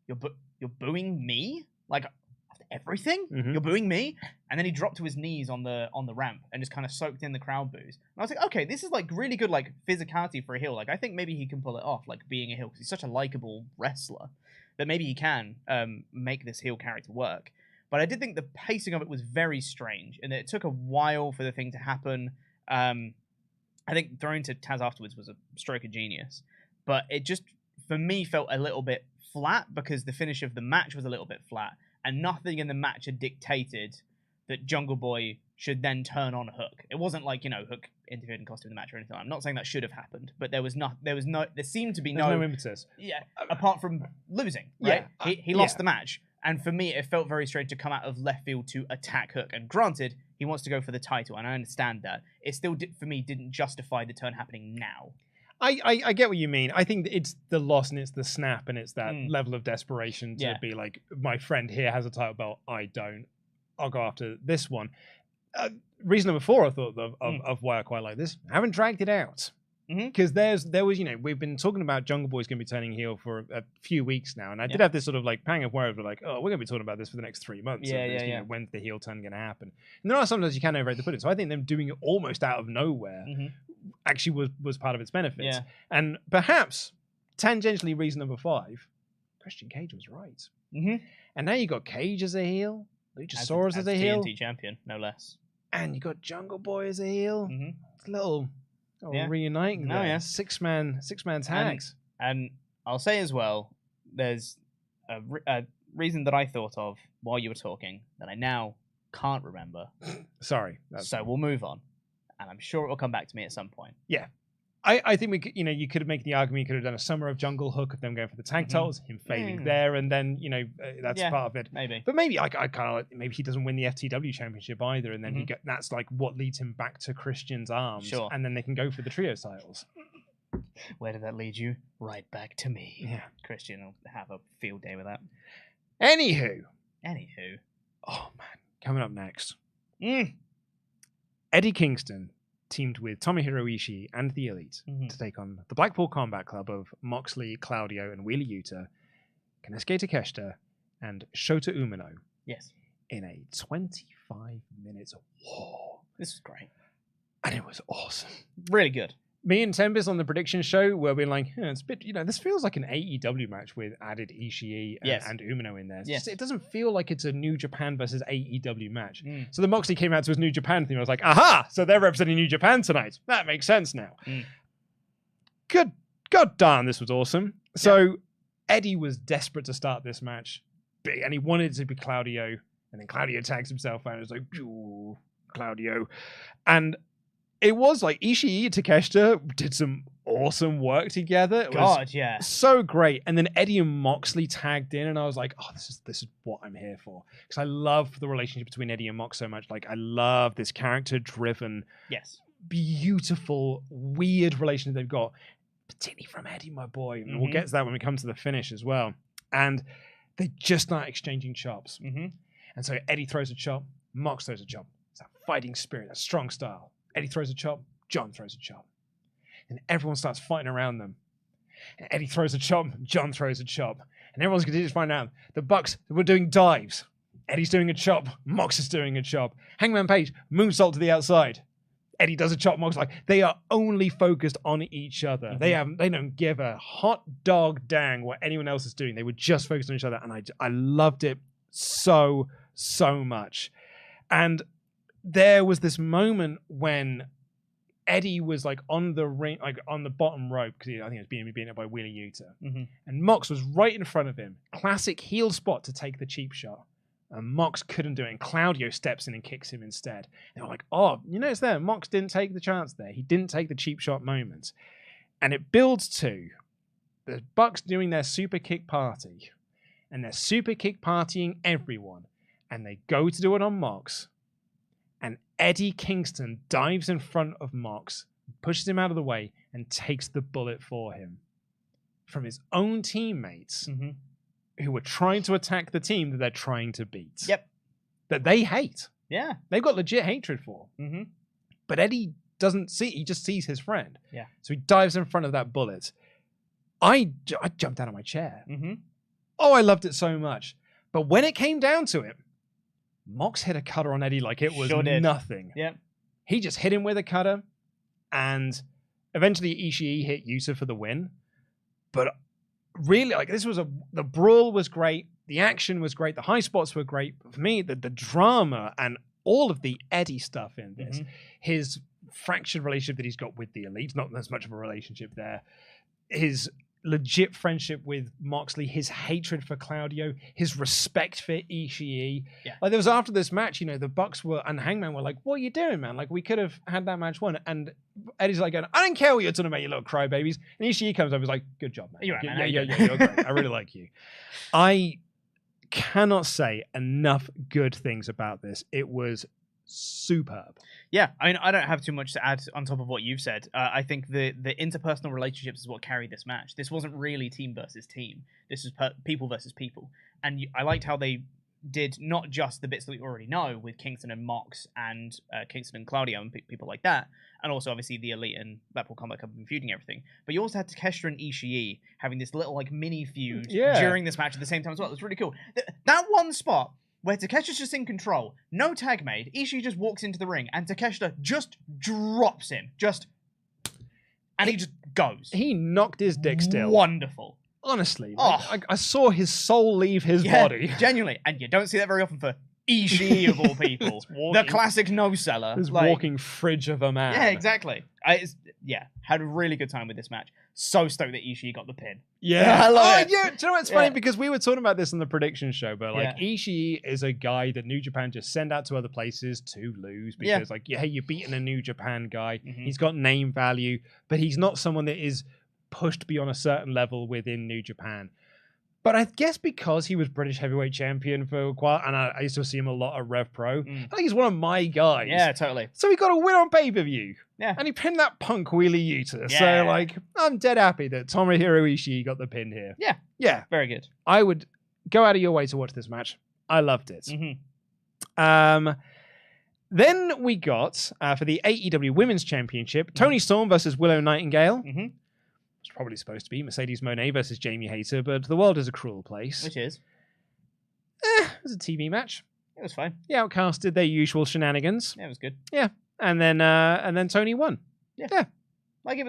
"You're booing me? Like after everything? You're booing me?" And then he dropped to his knees on the ramp and just kind of soaked in the crowd boos. And I was like, okay, this is like really good like physicality for a heel. Like I think maybe he can pull it off, like being a heel, because he's such a likable wrestler that maybe he can make this heel character work. But I did think the pacing of it was very strange, and it took a while for the thing to happen. I think throwing to Taz afterwards was a stroke of genius, but it just, for me, felt a little bit flat because the finish of the match was a little bit flat, and nothing in the match had dictated that Jungle Boy should then turn on Hook. It wasn't like, you know, Hook interfered and cost him the match or anything. I'm not saying that should have happened, but there seemed to be no impetus. Yeah, apart from losing, right? Yeah, he lost the match. And for me, it felt very strange to come out of left field to attack Hook. And granted, he wants to go for the title, and I understand that. It still, for me, didn't justify the turn happening now. I get what you mean. I think it's the loss and it's the snap and it's that level of desperation to be like, my friend here has a title belt, I don't. I'll go after this one. Reason number 4 I thought of why I quite like this. I haven't dragged it out. Because there was, you know, we've been talking about Jungle Boy's going to be turning heel for a few weeks now, and I did have this sort of like pang of worry of like, oh, we're going to be talking about this for the next 3 months. You know, when's the heel turn going to happen? And there are sometimes you can overrate the put it. So I think them doing it almost out of nowhere actually was part of its benefits. Yeah. And perhaps tangentially, reason number 5, Christian Cage was right. And now you got Cage as a heel, Luchasaurus as a heel, TNT champion, no less, and you got Jungle Boy as a heel. It's a little. Reuniting there. Six-man tags. And I'll say as well, there's a reason that I thought of while you were talking that I now can't remember. Sorry. So we'll move on. And I'm sure it will come back to me at some point. Yeah. I think we could, you know, you could make the argument you could have done a Summer of Jungle Hook of them going for the tag titles, him failing there, and then, you know, that's part of it. Maybe. But maybe I kind of like, maybe he doesn't win the FTW championship either, and then that's like what leads him back to Christian's arms. Sure. And then they can go for the trio titles. Where did that lead you? Right back to me. Yeah. Christian will have a field day with that. Anywho. Oh, man. Coming up next. Eddie Kingston teamed with Tomohiro Ishii and the Elite to take on the Blackpool Combat Club of Moxley, Claudio, and Wheeler Yuta, Konosuke Takeshita, and Shota Umino. Yes. In a 25 minutes war. This was great. And it was awesome. Really good. Me and Tempest on the prediction show where we're like, it's a bit, you know, this feels like an AEW match with added Ishii and Umino in there. It doesn't feel like it's a New Japan versus AEW match. So the Moxley came out to his New Japan theme. I was like, aha! So they're representing New Japan tonight. That makes sense now. God darn, this was awesome. So Eddie was desperate to start this match, and he wanted it to be Claudio, and then Claudio tags himself out and was like, Claudio. And it was like Ishii and Takeshita did some awesome work together. It was so great. And then Eddie and Moxley tagged in, and I was like, oh, this is what I'm here for. Because I love the relationship between Eddie and Mox so much. Like, I love this character-driven, beautiful, weird relationship they've got, particularly from Eddie, my boy. And we'll get to that when we come to the finish as well. And they just start exchanging chops. And so Eddie throws a chop, Mox throws a chop. It's that fighting spirit, that strong style. Eddie throws a chop, John throws a chop. And everyone starts fighting around them. And Eddie throws a chop, John throws a chop. And everyone's continuing to find out. The Bucks were doing dives. Eddie's doing a chop, Mox is doing a chop. Hangman Page, moonsault to the outside. Eddie does a chop, Mox like, they are only focused on each other. They don't give a hot dog dang what anyone else is doing. They were just focused on each other. And I loved it so much. And there was this moment when Eddie was like on the ring, like on the bottom rope, because I think it was being up by Wheeler Yuta. And Mox was right in front of him. Classic heel spot to take the cheap shot. And Mox couldn't do it. And Claudio steps in and kicks him instead. They were like, oh, it's there. Mox didn't take the chance there. He didn't take the cheap shot moment. And it builds to the Bucks doing their super kick party. And they're super kick partying everyone. And they go to do it on Mox. And Eddie Kingston dives in front of Mox, pushes him out of the way, and takes the bullet for him. From his own teammates who were trying to attack the team that they're trying to beat. That they hate. Yeah. They've got legit hatred for. But Eddie doesn't see, he just sees his friend. So he dives in front of that bullet. I jumped out of my chair. Oh, I loved it so much. But when it came down to it, Mox hit a cutter on Eddie like it was nothing. He just hit him with a cutter, and eventually Ishii hit Yuta for the win. But really, like, the brawl was great, the action was great, the high spots were great. But for me, the drama and all of the Eddie stuff in this, his fractured relationship that he's got with the Elite, not as much of a relationship there, his legit friendship with Moxley, his hatred for Claudio, his respect for Ishii. Like, there was after this match, the Bucks and Hangman were like, what are you doing, man? Like, we could have had that match won. And Eddie's like, I don't care what you're talking about, you little crybabies. And Ishii comes over and is like, good job, man. You're right, man. You're great. I really like you. I cannot say enough good things about this. It was superb. Yeah, I mean, I don't have too much to add on top of what you've said. I think the interpersonal relationships is what carried this match. This wasn't really team versus team. This was people versus people. And I liked how they did not just the bits that we already know with Kingston and Mox and Kingston and Claudio and people like that, and also obviously the Elite and Blackpool Combat Club and feuding everything. But you also had Takeshita and Ishii having this little like mini feud during this match at the same time as well. It was really cool. That one spot where Takeshita's just in control, no tag made, Ishii just walks into the ring, and Takeshita just drops him. And he just goes. He knocked his dick still. Wonderful. Honestly. I saw his soul leave his body. Genuinely. And you don't see that very often for Ishii, of all people. The classic no-seller. This walking fridge of a man. Yeah, exactly. Had a really good time with this match. So stoked that Ishii got the pin. Yeah. I love it. Yeah. Do you know what's funny? Because we were talking about this in the prediction show, but Ishii is a guy that New Japan just send out to other places to lose because hey, you're beating a New Japan guy. He's got name value, but he's not someone that is pushed beyond a certain level within New Japan. But I guess because he was British heavyweight champion for a while, and I used to see him a lot at Rev Pro, I think he's one of my guys. Yeah, totally. So he got a win on pay-per-view. Yeah. And he pinned that punk Wheeler Yuta. Yeah. So, I'm dead happy that Tomohiro Ishii got the pin here. Yeah. Yeah. Very good. I would go out of your way to watch this match. I loved it. Then we got, for the AEW Women's Championship, Toni Storm versus Willow Nightingale. It's probably supposed to be Mercedes Moné versus Jamie Hayter, but the world is a cruel place. Which is? It was a TV match. It was fine. The Outcasts did their usual shenanigans. Yeah, it was good. Yeah. And then Tony won. Yeah. It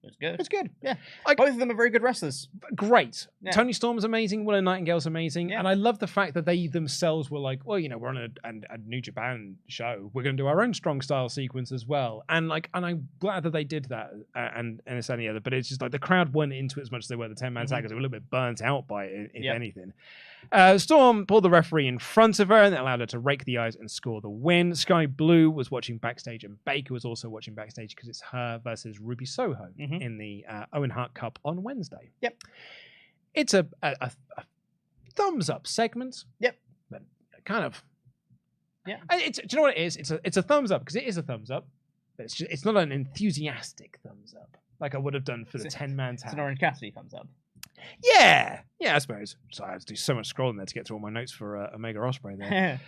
was good. It's good. Yeah. Both of them are very good wrestlers. Great. Yeah. Toni Storm's amazing. Willow Nightingale's amazing. Yeah. And I love the fact that they themselves were like, well, we're on a New Japan show. We're going to do our own strong style sequence as well. And I'm glad that they did that. And it's any other. But it's just like the crowd weren't into it as much as they were the 10-man tag because they were a little bit burnt out by it, if anything. Storm pulled the referee in front of her and that allowed her to rake the eyes and score the win. Sky Blue was watching backstage and Baker was also watching backstage because it's her versus Ruby Soho in the Owen Hart Cup on Wednesday. Yep. It's a thumbs up segment. Yep. But kind of. Yeah. Do you know what it is? It's a thumbs up because it is a thumbs up, but it's not an enthusiastic thumbs up like I would have done for the 10-man tag. It's an Orange Cassidy thumbs up. Yeah, I suppose. So I have to do so much scrolling there to get to all my notes for Omega Ospreay there.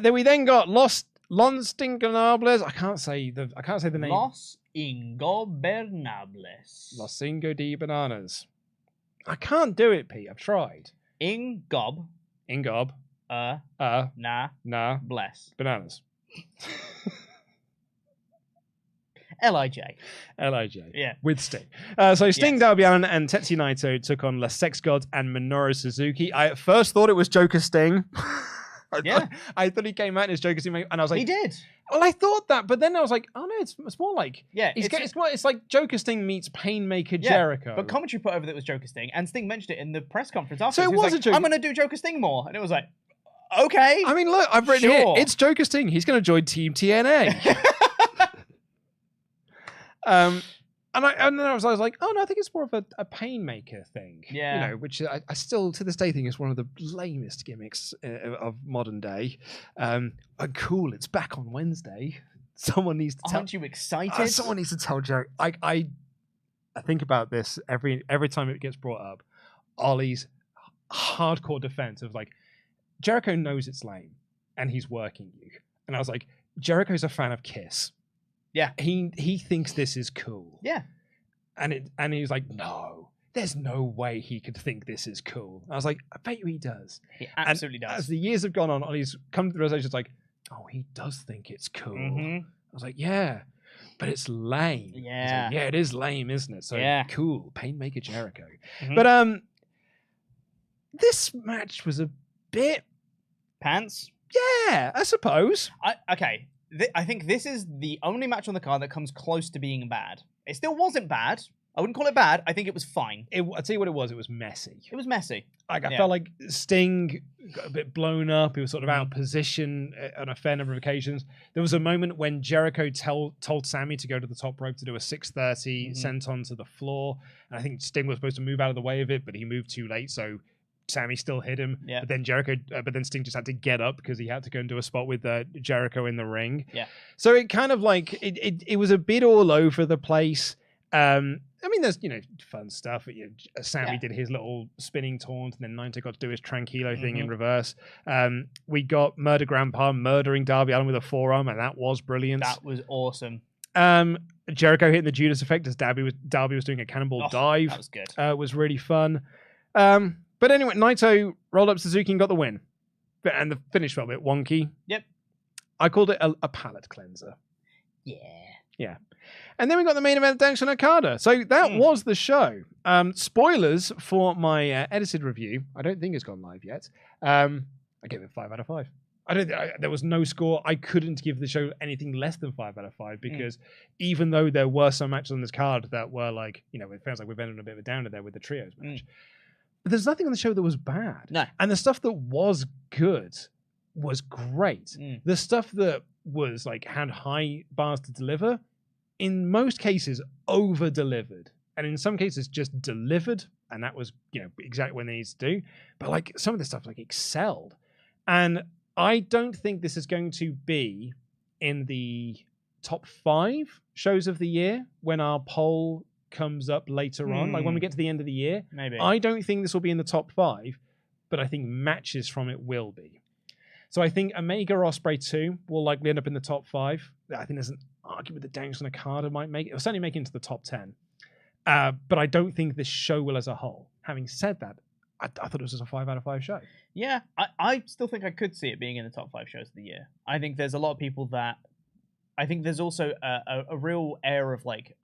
Then we got Los Ingobernables. I can't say the name. Los Ingobernables. Los Ingo de Bananas. I can't do it, Pete. I've tried. Ingob. Nah. Bless. Bananas. LIJ. Yeah. With Sting. So Sting, Darby Allin, and Tetsuya Naito took on Les Sex Gods and Minoru Suzuki. I at first thought it was Joker Sting. I thought he came out as Joker Sting, and I was like, he did. Well, I thought that, but then I was like, oh no, it's more like it's like Joker Sting meets Painmaker Jericho. But commentary put over that it was Joker Sting, and Sting mentioned it in the press conference after. So it was a Joker. I'm going to do Joker Sting more, and it was like, okay. I mean, look, I've written here. It's Joker Sting. He's going to join Team TNA. And then I was like, oh no, I think it's more of a Painmaker thing. Yeah. You know, which I still to this day think is one of the lamest gimmicks of modern day. Cool, it's back on Wednesday. Someone needs to tell. Aren't you excited? Someone needs to tell Jerry. I think about this every time it gets brought up. Ollie's hardcore defense of like, Jericho knows it's lame and he's working you. And I was like, Jericho's a fan of Kiss. Yeah. He thinks this is cool. Yeah. And he was like, no, there's no way he could think this is cool. I was like, I bet you he does. He absolutely does. As the years have gone on, Ollie's come to the realization, it's like, oh, he does think it's cool. I was like, yeah, but it's lame. Yeah. Like, yeah, it is lame, isn't it? So cool. Painmaker Jericho. But this match was a bit pants. Yeah, I suppose. Okay. I think this is the only match on the card that comes close to being bad. It still wasn't bad. I wouldn't call it bad. I think it was fine. I'll tell you what it was. It was messy. It was messy. I felt like Sting got a bit blown up. He was sort of out of position on a fair number of occasions. There was a moment when Jericho told Sammy to go to the top rope to do a 630 senton to the floor. And I think Sting was supposed to move out of the way of it, but he moved too late. So Sammy still hit him, but then Sting just had to get up because he had to go and do a spot with Jericho in the ring. Yeah. So it kind of like it was a bit all over the place. I mean, there's fun stuff. Sammy did his little spinning taunt, and then Naito got to do his tranquilo thing in reverse. We got Murder Grandpa murdering Darby Allin with a forearm, and that was brilliant. That was awesome. Jericho hitting the Judas effect as Darby was doing a cannonball dive. That was good. Was really fun. But anyway, Naito rolled up Suzuki and got the win. And the finish felt a bit wonky. Yep. I called it a palate cleanser. Yeah. And then we got the main event, Danielson Okada. So that was the show. Spoilers for my edited review. I don't think it's gone live yet. I gave it 5 out of 5. There was no score. I couldn't give the show anything less than 5 out of 5 because even though there were some matches on this card that were like, it feels like we've ended on a bit of a downer there with the trios match. But there's nothing on the show that was bad. No. And the stuff that was good was great. The stuff that was like had high bars to deliver, in most cases over-delivered. And in some cases just delivered. And that was, exactly what they needed to do. But like some of the stuff like excelled. And I don't think this is going to be in the top 5 shows of the year when our poll comes up later on, like when we get to the end of the year. Maybe. I don't think this will be in the top 5, but I think matches from it will be. So I think Omega Ospreay 2 will likely end up in the top 5. I think there's an argument that Danielson Okada might make it. It'll certainly make it into the top 10. But I don't think this show will as a whole. Having said that, I thought it was just a 5 out of 5 show. Yeah, I still think I could see it being in the top 5 shows of the year. I think there's a lot of people that... I think there's also a real air of like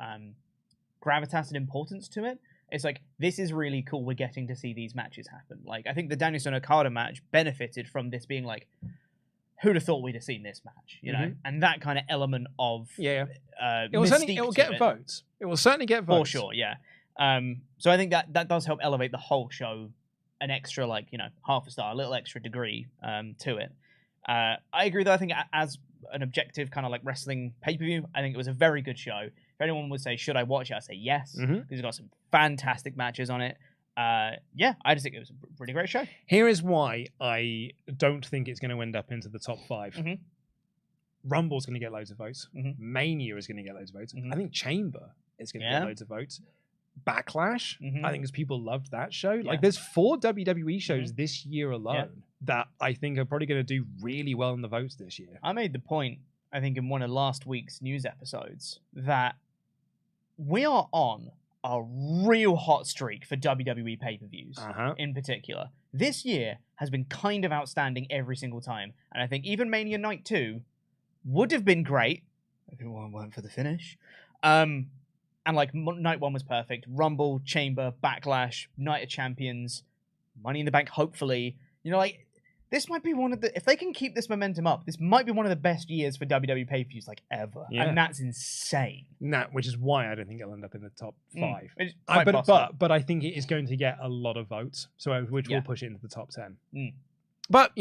gravitas and importance to it. It's like, this is really cool. We're getting to see these matches happen. Like, I think the Danielson Okada match benefited from this being like, who'd have thought we'd have seen this match, and that kind of element of it will get votes. It will certainly get votes for sure. Yeah. So I think that does help elevate the whole show an extra, half a star, a little extra degree to it. I agree, though. I think as an objective kind of wrestling pay-per-view, I think it was a very good show. If anyone would say, should I watch it? I'd say yes, because it's got some fantastic matches on it. I just think it was a pretty great show. Here is why I don't think it's going to end up into the top 5. Rumble's going to get loads of votes. Mania is going to get loads of votes. I think Chamber is going to get loads of votes. Backlash, I think, because people loved that show. There's 4 WWE shows this year alone that I think are probably going to do really well in the votes this year. I made the point, I think, in one of last week's news episodes that we are on a real hot streak for WWE pay-per-views in particular. This year has been kind of outstanding every single time. And I think even Mania Night 2 would have been great if it weren't for the finish. And Night 1 was perfect. Rumble, Chamber, Backlash, Night of Champions, Money in the Bank, hopefully. This might be one of the... If they can keep this momentum up, this might be one of the best years for WWE pay-per-views ever. Yeah. And that's insane. Which is why I don't think it'll end up in the top 5. But I think it is going to get a lot of votes, which will push it into the top 10. But,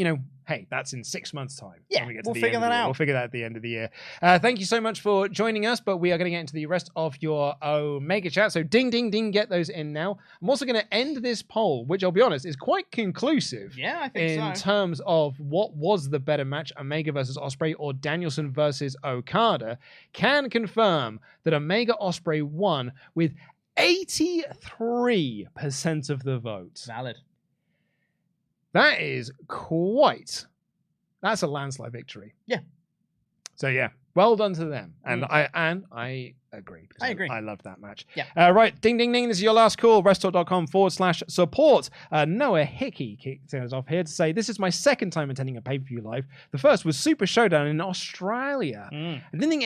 hey, that's in 6 months' time. Yeah, we'll figure that out. We'll figure that at the end of the year. Thank you so much for joining us, but we are going to get into the rest of your Omega chat. So ding, ding, ding, get those in now. I'm also going to end this poll, which I'll be honest, is quite conclusive. Yeah, I think in terms of what was the better match, Omega versus Osprey or Danielson versus Okada. Can confirm that Omega Osprey won with 83% of the vote. Valid. That's a landslide victory. Yeah. So yeah, well done to them. And I agree. I agree. I loved that match. Yeah. Right, ding, ding, ding. This is your last call. WrestleTalk.com/support. Noah Hickey kicked us off here to say, this is my second time attending a pay-per-view live. The first was Super Showdown in Australia. I didn't think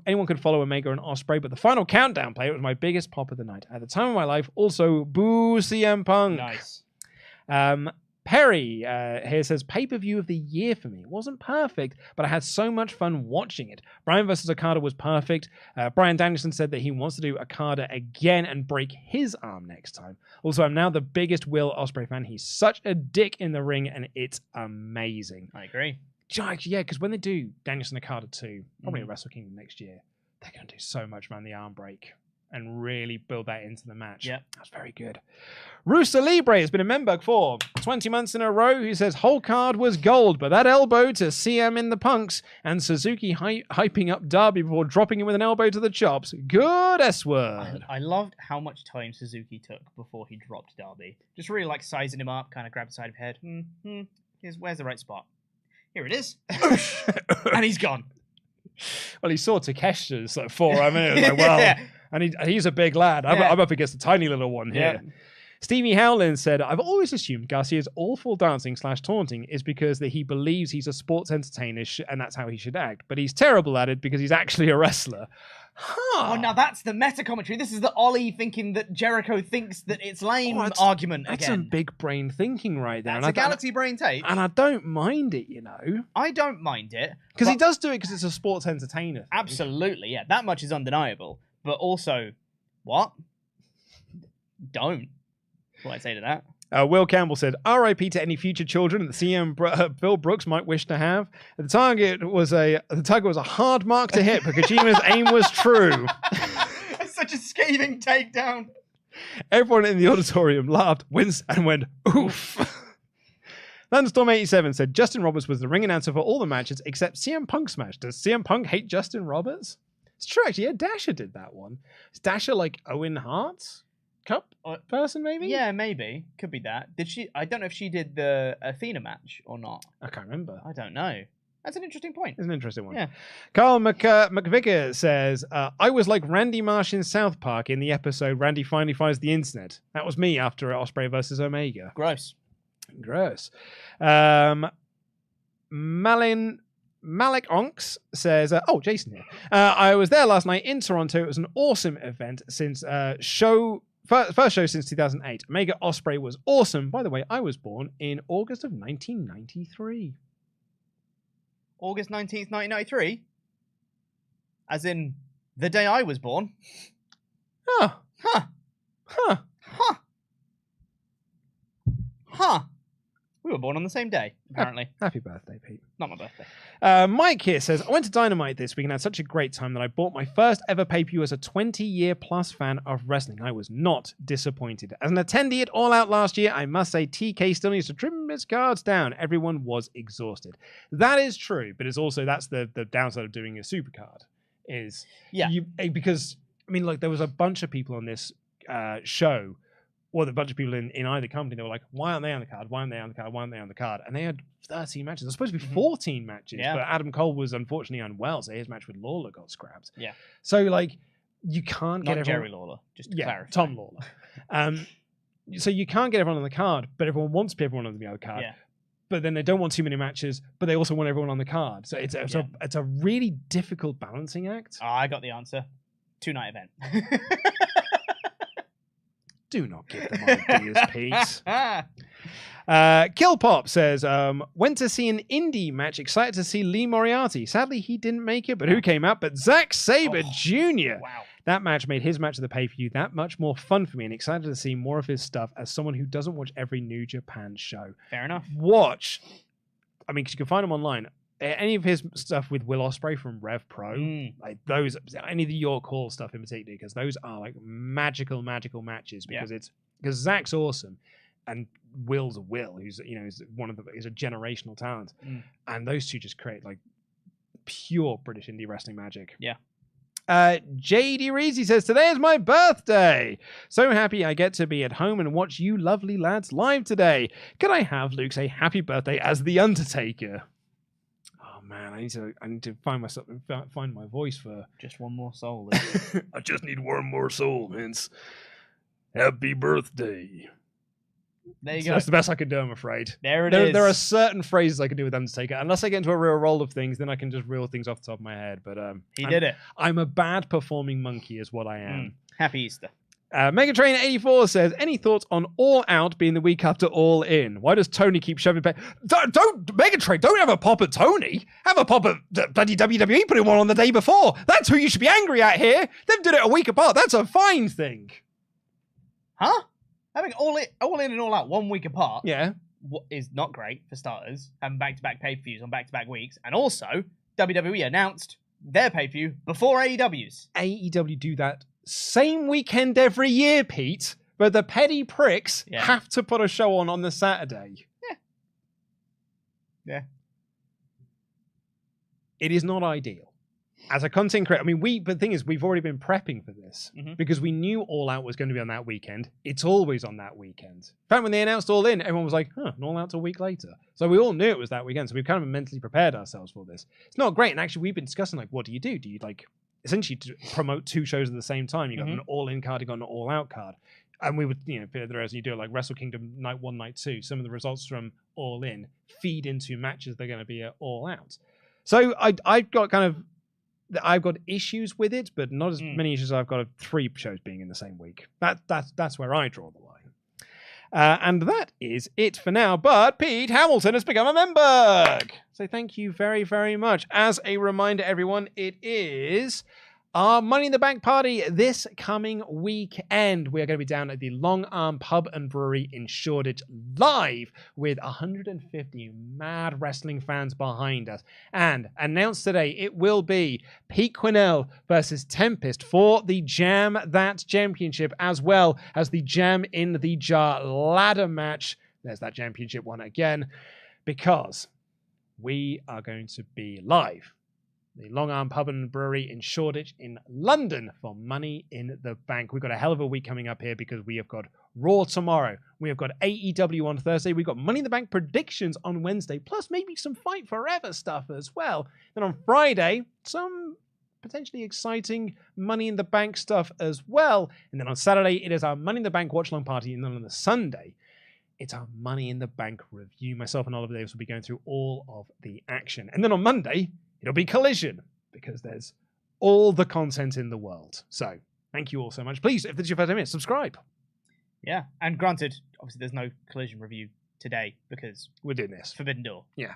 anyone could follow Omega and Osprey, but the final countdown play was my biggest pop of the night. At the time of my life, also boo CM Punk. Nice. Perry here says, pay-per-view of the year for me. It wasn't perfect, but I had so much fun watching it. Bryan versus Okada was perfect. Bryan Danielson said that he wants to do Okada again and break his arm next time. Also, I'm now the biggest Will Ospreay fan. He's such a dick in the ring, and it's amazing. I agree. Yeah, because when they do Danielson Okada 2, probably at Wrestle Kingdom next year, they're going to do so much around the arm break and really build that into the match. Yeah. That's very good. Rusa Libre has been a member for 20 months in a row. Who says, whole card was gold, but that elbow to CM in the punks and Suzuki hyping up Darby before dropping him with an elbow to the chops. Good S-word. I loved how much time Suzuki took before he dropped Darby. Just really sizing him up, kind of grabbed the side of his head. Where's the right spot? Here it is. And he's gone. Well, he saw Takeshita's forearm and it was well... Yeah. And he's a big lad. I'm up against a tiny little one here. Yeah. Stevie Howland said, I've always assumed Garcia's awful dancing/taunting is because that he believes he's a sports entertainer and that's how he should act. But he's terrible at it because he's actually a wrestler. Oh, now that's the meta commentary. This is the Ollie thinking that Jericho thinks that it's lame argument again. That's some big brain thinking right there. That's a galaxy brain take. And I don't mind it, I don't mind it. Because he does do it because it's a sports entertainer thing. Absolutely, yeah. That much is undeniable. But also, what? Don't. That's what I say to that. Will Campbell said, R.I.P. to any future children that CM Bill Brooks might wish to have. The target was a hard mark to hit, but Kojima's aim was true. It's such a scathing takedown. Everyone in the auditorium laughed, winced, and went, oof. Thunderstorm87 said, Justin Roberts was the ring announcer for all the matches except CM Punk's match. Does CM Punk hate Justin Roberts? It's true, actually. Yeah, Dasher did that one. Is Dasher Owen Hart's Cup person, maybe? Yeah, maybe. Could be that. Did she? I don't know if she did the Athena match or not. I can't remember. I don't know. That's an interesting point. It's an interesting one. Yeah. Carl McVicker says, I was like Randy Marsh in South Park in the episode Randy finally finds the internet. That was me after Osprey versus Omega. Gross. Malik Onks says, Jason here. I was there last night in Toronto. It was an awesome event since first show since 2008. Omega Osprey was awesome. By the way, I was born in August of 1993. August 19th, 1993? As in the day I was born? Huh. Huh. We were born on the same day, apparently. Happy birthday, Pete. Not my birthday. Mike here says, I went to Dynamite this week and had such a great time that I bought my first ever pay-per-view as a 20-year plus fan of wrestling. I was not disappointed. As an attendee at All Out last year, I must say TK still needs to trim his cards down. Everyone was exhausted. That is true, but it's also, that's the downside of doing a supercard. Is because, I mean, like, there was a bunch of people on this show, or a bunch of people in either company, they were like, why aren't they on the card? Why aren't they on the card? Why aren't they on the card? And they had 13 matches. There's supposed to be 14 matches, but Adam Cole was unfortunately unwell, so his match with Lawler got scrapped. Yeah. So, like, you can't get everyone... Jerry Lawler, just to clarify. Tom Lawler. So you can't get everyone on the card, but everyone wants everyone on the card. Yeah. But then they don't want too many matches, but they also want everyone on the card. So it's a really difficult balancing act. Oh, I got the answer. 2-night event. Do not give them ideas, Pete. Kill Pop says, went to see an indie match, excited to see Lee Moriarty. Sadly, he didn't make it, but who came out? But Zack Sabre Jr. Wow. That match made his match of the pay-per-view that much more fun for me, and excited to see more of his stuff as someone who doesn't watch every New Japan show. Fair enough. Watch. I mean, because you can find him online. Any of his stuff with Will Ospreay from Rev Pro, like those, any of the York Hall stuff in particular, because those are like magical matches. Because because Zach's awesome, and Will's Will, who's is is a generational talent, and those two just create like pure British indie wrestling magic. Yeah. JD Reezy says, today is my birthday. So happy I get to be at home and watch you lovely lads live today. Could I have Luke say happy birthday as The Undertaker? Man, I need to find my voice for just one more soul. I just need one more soul, Vince. Happy birthday. There you go. That's the best I can do, I'm afraid. There it is. There are certain phrases I can do with Undertaker. Unless I get into a real roll of things, then I can just reel things off the top of my head. But he did it. I'm a bad performing monkey, is what I am. Happy Easter. Megatrain84 says, any thoughts on All Out being the week after All In? Why does Tony keep shoving back? Don't Megatrain, don't have a pop at Tony. Have a pop at bloody WWE putting one on the day before. That's who you should be angry at here. They've done it a week apart. That's a fine thing. Huh? Having All In and All Out 1 week apart is not great, for starters. Having back-to-back pay-per-views on back-to-back weeks. And also, WWE announced their pay-per-view before AEW's. AEW do that same weekend every year, Pete, but the petty pricks have to put a show on the Saturday. Yeah. It is not ideal. As a content creator, I mean, but the thing is, we've already been prepping for this because we knew All Out was going to be on that weekend. It's always on that weekend. In fact, when they announced All In, everyone was like, an All Out's a week later. So we all knew it was that weekend. So we've kind of mentally prepared ourselves for this. It's not great. And actually, we've been discussing, like, what do you do? Do you, like, essentially to promote two shows at the same time? You got an All-In card, you got an All-Out card. And we would, for the rest, you do it like Wrestle Kingdom Night 1, Night 2. Some of the results from All-In feed into matches they're going to be at All-Out. So I've got issues with it, but not as many issues as I've got of 3 shows being in the same week. That's where I draw the line. And that is it for now. But Pete Hamilton has become a member. So thank you very, very much. As a reminder, everyone, it is our Money in the Bank party this coming weekend. We are going to be down at the Long Arm Pub and Brewery in Shoreditch live with 150 mad wrestling fans behind us. And announced today, it will be Pete Quinnell versus Tempest for the Jam That Championship, as well as the Jam in the Jar ladder match. There's that championship one again, because we are going to be live the Long Arm Pub and Brewery in Shoreditch in London for Money in the Bank. We've got a hell of a week coming up here because we have got Raw tomorrow. We have got AEW on Thursday. We've got Money in the Bank predictions on Wednesday, plus maybe some Fight Forever stuff as well. Then on Friday, some potentially exciting Money in the Bank stuff as well. And then on Saturday, it is our Money in the Bank watch-along party. And then on the Sunday, it's our Money in the Bank review. Myself and Oliver Davis will be going through all of the action. And then on Monday, it'll be Collision, because there's all the content in the world. So, thank you all so much. Please, if this is your first time, subscribe. Yeah, and granted, obviously there's no Collision review today, because we're doing this. Forbidden Door. Yeah.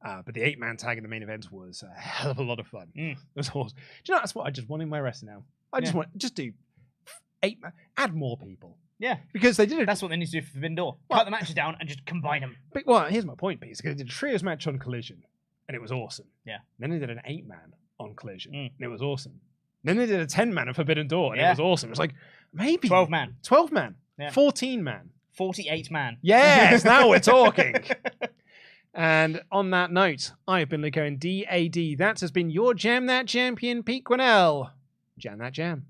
But the 8-man tag in the main event was a hell of a lot of fun. It was awesome. Do you know, that's what I just want in my wrestling now. I just want, just do 8-man, add more people. Yeah. Because they did it. That's what they need to do for Forbidden Door. Cut the matches down and just combine them. But, well, here's my point, Pete. They did a trios match on Collision, and it was awesome. Yeah. Then they did an 8-man on Collision, and it was awesome. Then they did a 10-man of Forbidden Door, and it was awesome. It was like, maybe... 12-man. 12-man. Yeah. 14-man. 48-man. Yes, now we're talking. And on that note, I have been Luco and DAD. That has been your Jam That Champion, Pete Quinnell. Jam That Jam.